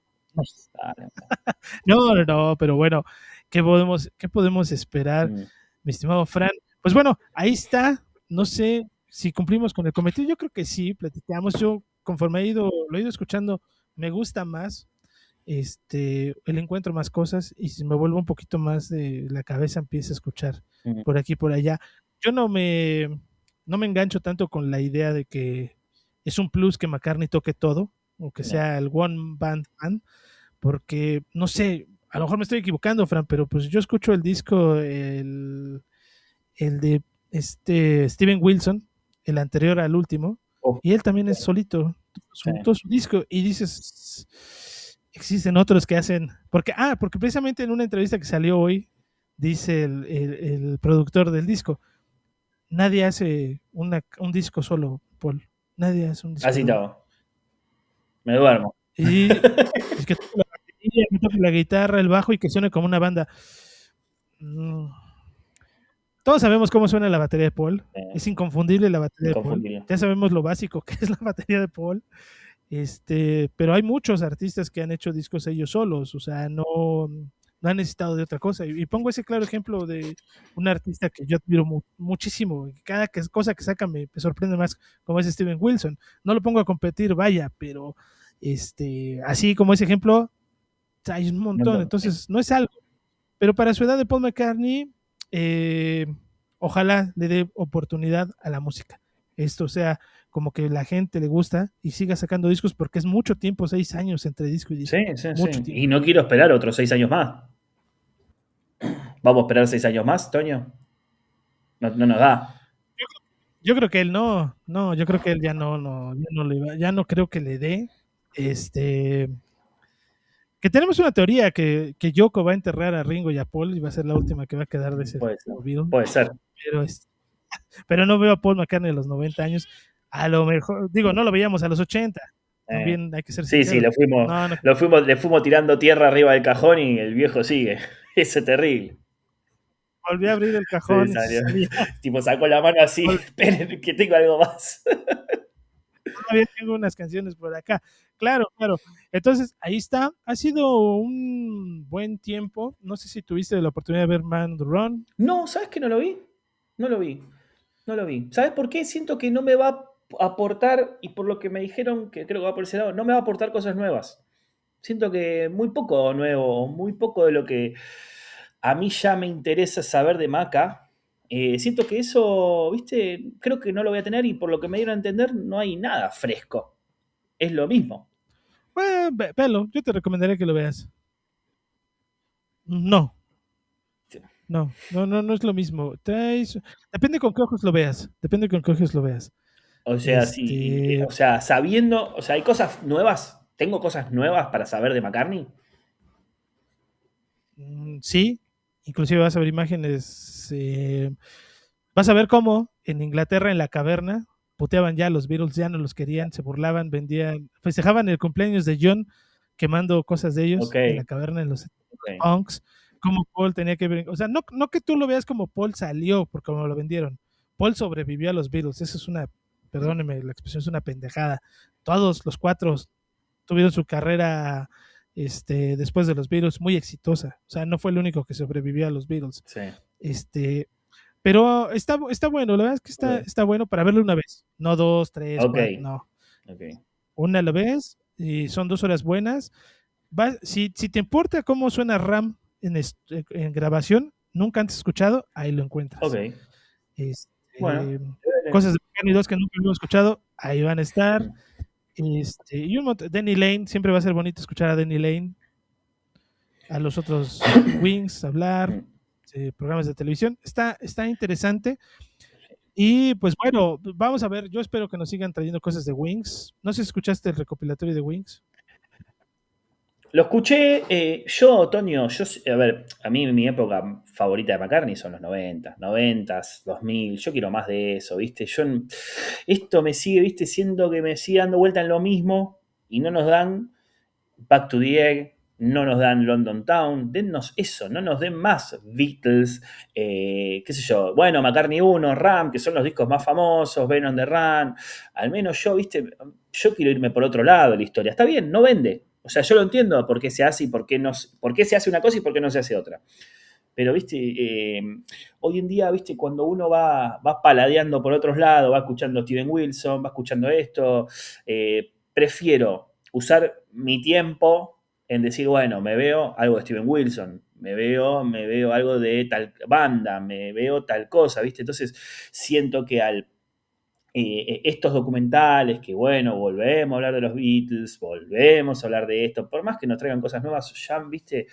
No, pero bueno, ¿qué podemos esperar, mi estimado Fran? Pues bueno, ahí está. No sé si cumplimos con el cometido. Yo creo que sí, platicamos. Yo, conforme lo he ido escuchando, me gusta más. El encuentro más cosas y si me vuelvo un poquito más de la cabeza, empiezo a escuchar por aquí, por allá. Yo no me engancho tanto con la idea de que es un plus que McCartney toque todo o que sea el one band man, porque no sé, a lo mejor me estoy equivocando, Fran, pero pues yo escucho el disco, el de Steven Wilson, el anterior al último, y él también es solito, todo su disco, y dices, existen otros que hacen, porque precisamente en una entrevista que salió hoy, dice el productor del disco, nadie hace un disco solo, Paul, nadie hace un disco así todo. Me duermo. Y es que toque la batería, que toque la guitarra, el bajo y que suene como una banda. Todos sabemos cómo suena la batería de Paul. Es inconfundible la batería de Paul. Ya sabemos lo básico que es la batería de Paul. Pero hay muchos artistas que han hecho discos ellos solos, o sea, no han necesitado de otra cosa. Y pongo ese claro ejemplo de un artista que yo admiro muchísimo. Cada cosa que saca me sorprende más, como es Steven Wilson. No lo pongo a competir, vaya, pero así como ese ejemplo, hay un montón. Entonces, no es algo. Pero para su edad de Paul McCartney, ojalá le dé oportunidad a la música. Esto sea como que la gente le gusta y siga sacando discos, porque es mucho tiempo, 6 años entre disco y disco. Sí. Y no quiero esperar otros 6 años más. ¿Vamos a esperar 6 años más, Toño? No nos da. Yo creo que él no, yo creo que él ya no creo que le dé. Que tenemos una teoría que Yoko va a enterrar a Ringo y a Paul y va a ser la última que va a quedar de ese Beatle. Puede ser. Pero no veo a Paul McCartney a los 90 años. A lo mejor, no lo veíamos a los 80. También hay que ser sincero. Sí, le fuimos tirando tierra arriba del cajón y el viejo sigue. Eso es terrible. Volví a abrir el cajón. Sí, tipo, sacó la mano así. Esperen, que tengo algo más. Todavía tengo unas canciones por acá. Claro. Entonces, ahí está. Ha sido un buen tiempo. No sé si tuviste la oportunidad de ver Man on the Run. No, ¿sabes que no lo vi? No lo vi. ¿Sabes por qué? Siento que no me va a aportar, y por lo que me dijeron, que creo que va por ese lado, no me va a aportar cosas nuevas. Siento que muy poco nuevo, muy poco de lo que a mí ya me interesa saber de Maca. siento que eso, viste, creo que no lo voy a tener y por lo que me dieron a entender no hay nada fresco. Es lo mismo. Bueno, velo, yo te recomendaría que lo veas. No, no es lo mismo. Depende con qué ojos lo veas. Depende con qué ojos lo veas. O sea, sí, o sea, sabiendo, o sea, hay cosas nuevas, tengo cosas nuevas para saber de McCartney. Sí, inclusive vas a ver imágenes. Vas a ver cómo en Inglaterra, en la caverna, puteaban ya, los Beatles ya no los querían, se burlaban, vendían, festejaban el cumpleaños de John quemando cosas de ellos Ok, en la caverna, en los ok. punks, como Paul tenía que ver, o sea, no que tú lo veas como Paul salió, porque como lo vendieron, Paul sobrevivió a los Beatles, eso es una, perdóneme, la expresión es una pendejada. Todos los cuatro tuvieron su carrera después de los Beatles muy exitosa, o sea, no fue el único que sobrevivió a los Beatles. Sí. Pero está bueno, la verdad es que Ok. está bueno para verlo una vez, no 2, 3, Ok. 4, no. Ok. Una la vez y son 2 horas buenas. Si te importa cómo suena RAM en grabación, nunca antes escuchado, ahí lo encuentras. Ok. Bueno. Cosas de McCartney 2 que nunca habíamos escuchado, ahí van a estar. Y un montón, Danny Lane, siempre va a ser bonito escuchar a Danny Lane, a los otros Wings hablar, programas de televisión. Está interesante. Y pues bueno, vamos a ver, yo espero que nos sigan trayendo cosas de Wings. No sé si escuchaste el recopilatorio de Wings. Lo escuché yo, Toño, a ver, a mí mi época favorita de McCartney son los 90, 2000, yo quiero más de eso, ¿viste? Esto me sigue, ¿viste? Siento que me sigue dando vuelta en lo mismo y no nos dan Back to the Egg, no nos dan London Town, dennos eso, no nos den más Beatles, qué sé yo, bueno, McCartney 1, Ram, que son los discos más famosos, Venom de Ram, al menos yo, ¿viste? Yo quiero irme por otro lado de la historia, está bien, no vende. O sea, yo lo entiendo por qué se hace y por qué se hace una cosa y por qué no se hace otra. Pero, viste, hoy en día, viste, cuando uno va paladeando por otros lados, va escuchando a Steven Wilson, va escuchando esto, prefiero usar mi tiempo en decir, bueno, me veo algo de Steven Wilson, me veo algo de tal banda, me veo tal cosa, viste. Entonces, siento que estos documentales, que bueno, volvemos a hablar de los Beatles, volvemos a hablar de esto, por más que nos traigan cosas nuevas, ya, viste,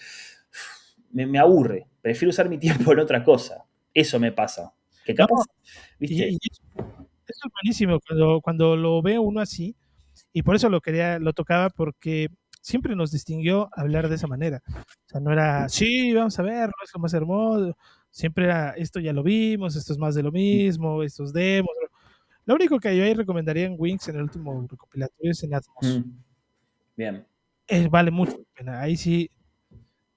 me aburre. Prefiero usar mi tiempo en otra cosa. Eso me pasa. Que capaz, No, viste. y eso es buenísimo cuando lo ve uno así, y por eso lo tocaba, porque siempre nos distinguió hablar de esa manera. O sea, no era, sí, vamos a verlo, es lo más hermoso. Siempre era, esto ya lo vimos, esto es más de lo mismo, estos demos. Lo único que yo ahí recomendaría en Wings en el último recopilatorio es en Atmos. Bien. Vale mucho la pena. Ahí sí,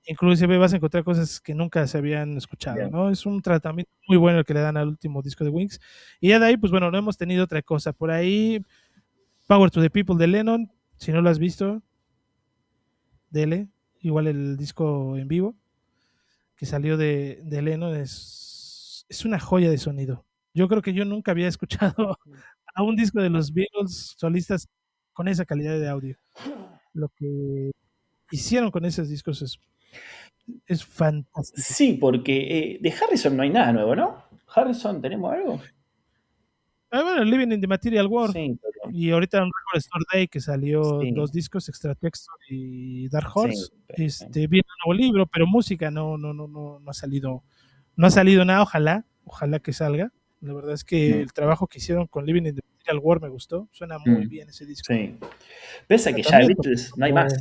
inclusive vas a encontrar cosas que nunca se habían escuchado, Bien. ¿no? Es un tratamiento muy bueno el que le dan al último disco de Wings. Y ya de ahí, pues bueno, no hemos tenido otra cosa. Por ahí, Power to the People de Lennon, si no lo has visto, dele. Igual el disco en vivo que salió de Lennon es una joya de sonido. Yo creo que yo nunca había escuchado a un disco de los Beatles solistas con esa calidad de audio. Lo que hicieron con esos discos es fantástico. Sí, porque de Harrison no hay nada nuevo, ¿no? Harrison, ¿tenemos algo? Bueno, Living in the Material World. Sí, pero, Y ahorita un Record Store Day que salió sí, 2 discos, Extra Texture y Dark Horse. sí, Viene un nuevo libro, pero música no ha salido. No ha salido nada, ojalá que salga. La verdad es que el trabajo que hicieron con Living in the Material World me gustó. Suena muy bien ese disco. Sí. Pese a que ya de Beatles no hay más.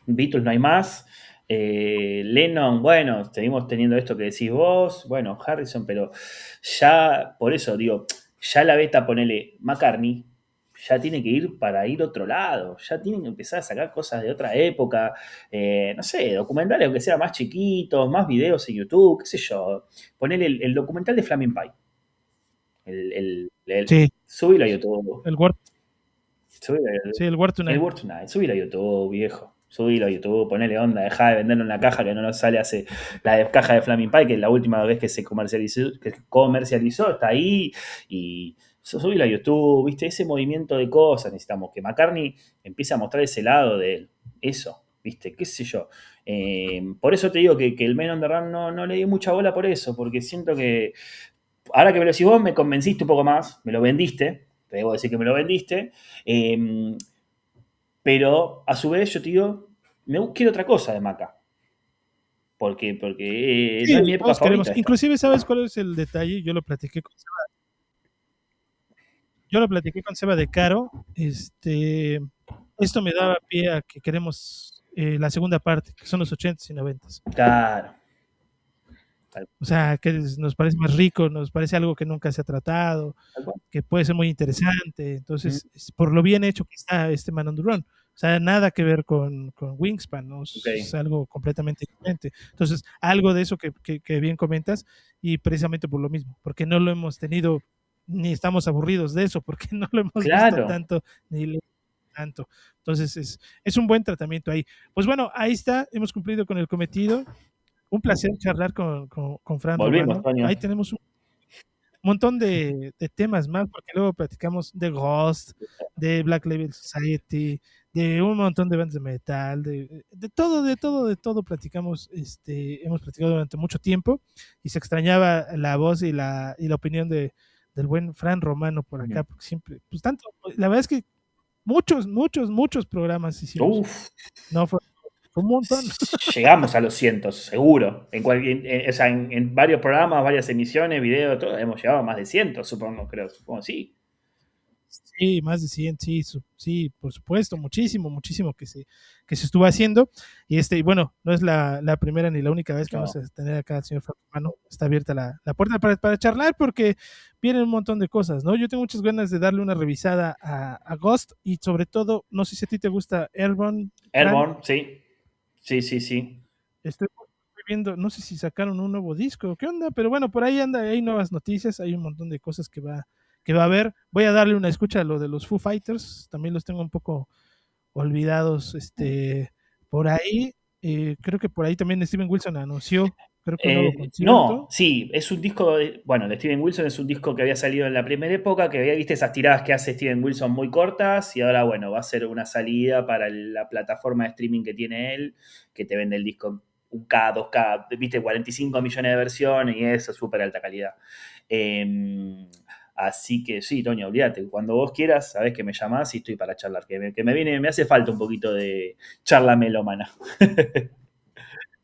Beatles no hay más. Lennon, bueno, seguimos teniendo esto que decís vos, bueno, Harrison, pero ya, por eso digo, ya la beta, ponele McCartney, ya tiene que ir para ir a otro lado, ya tienen que empezar a sacar cosas de otra época, no sé, documentales, aunque sea más chiquitos, más videos en YouTube, qué sé yo, ponele el documental de Flaming Pie. Sí. Subilo a YouTube. El War Tonight. El War Tonight, subilo a YouTube, viejo. Subilo a YouTube, ponele onda, dejá de venderlo en la caja que no nos sale hace la caja de Flaming Pie, que es la última vez que se comercializó, está ahí, y subilo a YouTube, viste, ese movimiento de cosas necesitamos, que McCartney empiece a mostrar ese lado de eso, viste, qué sé yo. Por eso te digo que el Men on the Run no le di mucha bola por eso, porque siento que ahora que me lo decís vos, me convenciste un poco más, me lo vendiste, te debo decir que me lo vendiste, pero a su vez yo te digo, quiero otra cosa de Maca. Porque Sí, no es mi época todos queremos. favorita. Inclusive, ¿sabes cuál es el detalle? Yo lo platiqué con Seba de Caro. Esto me daba pie a que queremos la segunda parte, que son los 80s y 90s. Claro. O sea, que nos parece más rico, nos parece algo que nunca se ha tratado, que puede ser muy interesante. Entonces, por lo bien hecho que está este Man on the Run. O sea, nada que ver con Wingspan, ¿no? Es algo completamente diferente. Entonces, algo de eso que bien comentas, y precisamente por lo mismo, porque no lo hemos tenido, ni estamos aburridos de eso, porque no lo hemos visto tanto, ni leído tanto. Entonces, es un buen tratamiento ahí. Pues bueno, ahí está, hemos cumplido con el cometido. Un placer charlar con Fran Romano. Ahí tenemos un montón de temas más, porque luego platicamos de Ghost, de Black Label Society, de un montón de bandas de metal, de todo platicamos, hemos platicado durante mucho tiempo, y se extrañaba la voz y la opinión del buen Fran Romano por acá, porque siempre, pues tanto, la verdad es que muchos programas hicimos. No fue un montón. Llegamos a los cientos, seguro. En varios programas, varias emisiones, videos, todo, hemos llegado a más de 100, supongo, sí. Sí, más de 100, sí, por supuesto, muchísimo que se estuvo haciendo. Y bueno, no es la primera ni la única vez que vamos a tener acá al señor Fran Romano. Está abierta la puerta para charlar, porque vienen un montón de cosas, ¿no? Yo tengo muchas ganas de darle una revisada a Ghost, y sobre todo, no sé si a ti te gusta Airborne. Airborne, sí. Estoy viendo, no sé si sacaron un nuevo disco, ¿qué onda? Pero bueno, por ahí hay nuevas noticias, hay un montón de cosas que va a haber. Voy a darle una escucha a lo de los Foo Fighters, también los tengo un poco olvidados, por ahí. Creo que por ahí también Steven Wilson anunció, creo que un nuevo concierto. No, sí, es un disco, de Steven Wilson es un disco que había salido en la primera época, que viste esas tiradas que hace Steven Wilson muy cortas, y ahora, bueno, va a ser una salida para la plataforma de streaming que tiene él, que te vende el disco 1K, 2K, viste, 45 millones de versiones, y eso, súper alta calidad. Así que sí, Toño, olvídate, cuando vos quieras, sabés que me llamás y estoy para charlar, que me hace falta un poquito de charla melómana.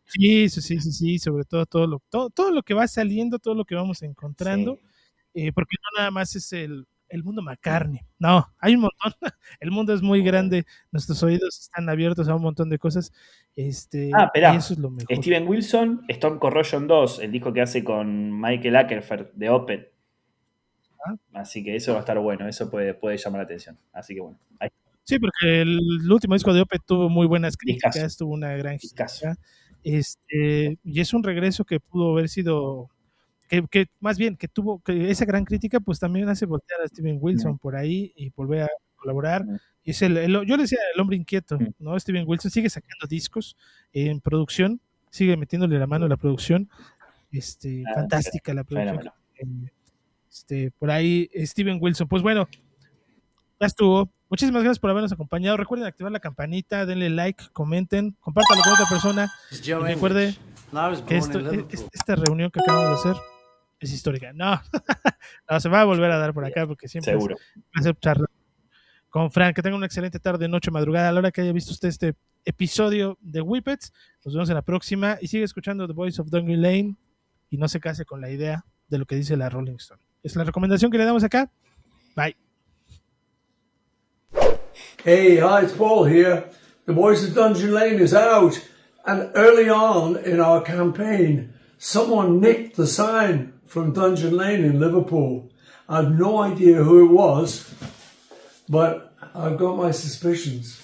Sí, sobre todo todo lo que va saliendo, todo lo que vamos encontrando, porque no nada más es el mundo McCartney, no, hay un montón, el mundo es muy grande, nuestros oídos están abiertos a un montón de cosas, espera, y eso es lo mejor. Steven Wilson, Storm Corrosion 2, el disco que hace con Michael Akerfer de Opeth. Así que eso va a estar bueno, eso puede llamar la atención. Así que bueno. Ahí. Sí, porque el último disco de Opeth tuvo muy buenas críticas, tuvo una gran crítica. Y es un regreso que pudo haber sido, que más bien que tuvo, que esa gran crítica pues también hace voltear a Steven Wilson por ahí y volver a colaborar. Y es yo le decía el hombre inquieto, ¿no? Steven Wilson sigue sacando discos en producción, sigue metiéndole la mano a la producción, fantástica la producción. Por ahí Steven Wilson, pues bueno, ya estuvo. Muchísimas gracias por habernos acompañado. Recuerden activar la campanita, denle like, comenten, compártalo con otra perspersona. Y recuerde que esta reunión que acabamos de hacer es histórica. No, se va a volver a dar por acá, porque siempre seguro. Es charlar con Fran. Que tenga una excelente tarde, noche, madrugada, a la hora que haya visto usted este episodio de Whippets. Nos vemos en la próxima, y sigue escuchando The Voice of Dungeon Lane, y no se case con la idea de lo que dice la Rolling Stone. Es la recomendación que le damos acá. Bye. Hey, hi, it's Paul here. The Voice of Dungeon Lane is out. And early on in our campaign, someone nicked the sign from Dungeon Lane in Liverpool. I've no idea who it was, but I've got my suspicions.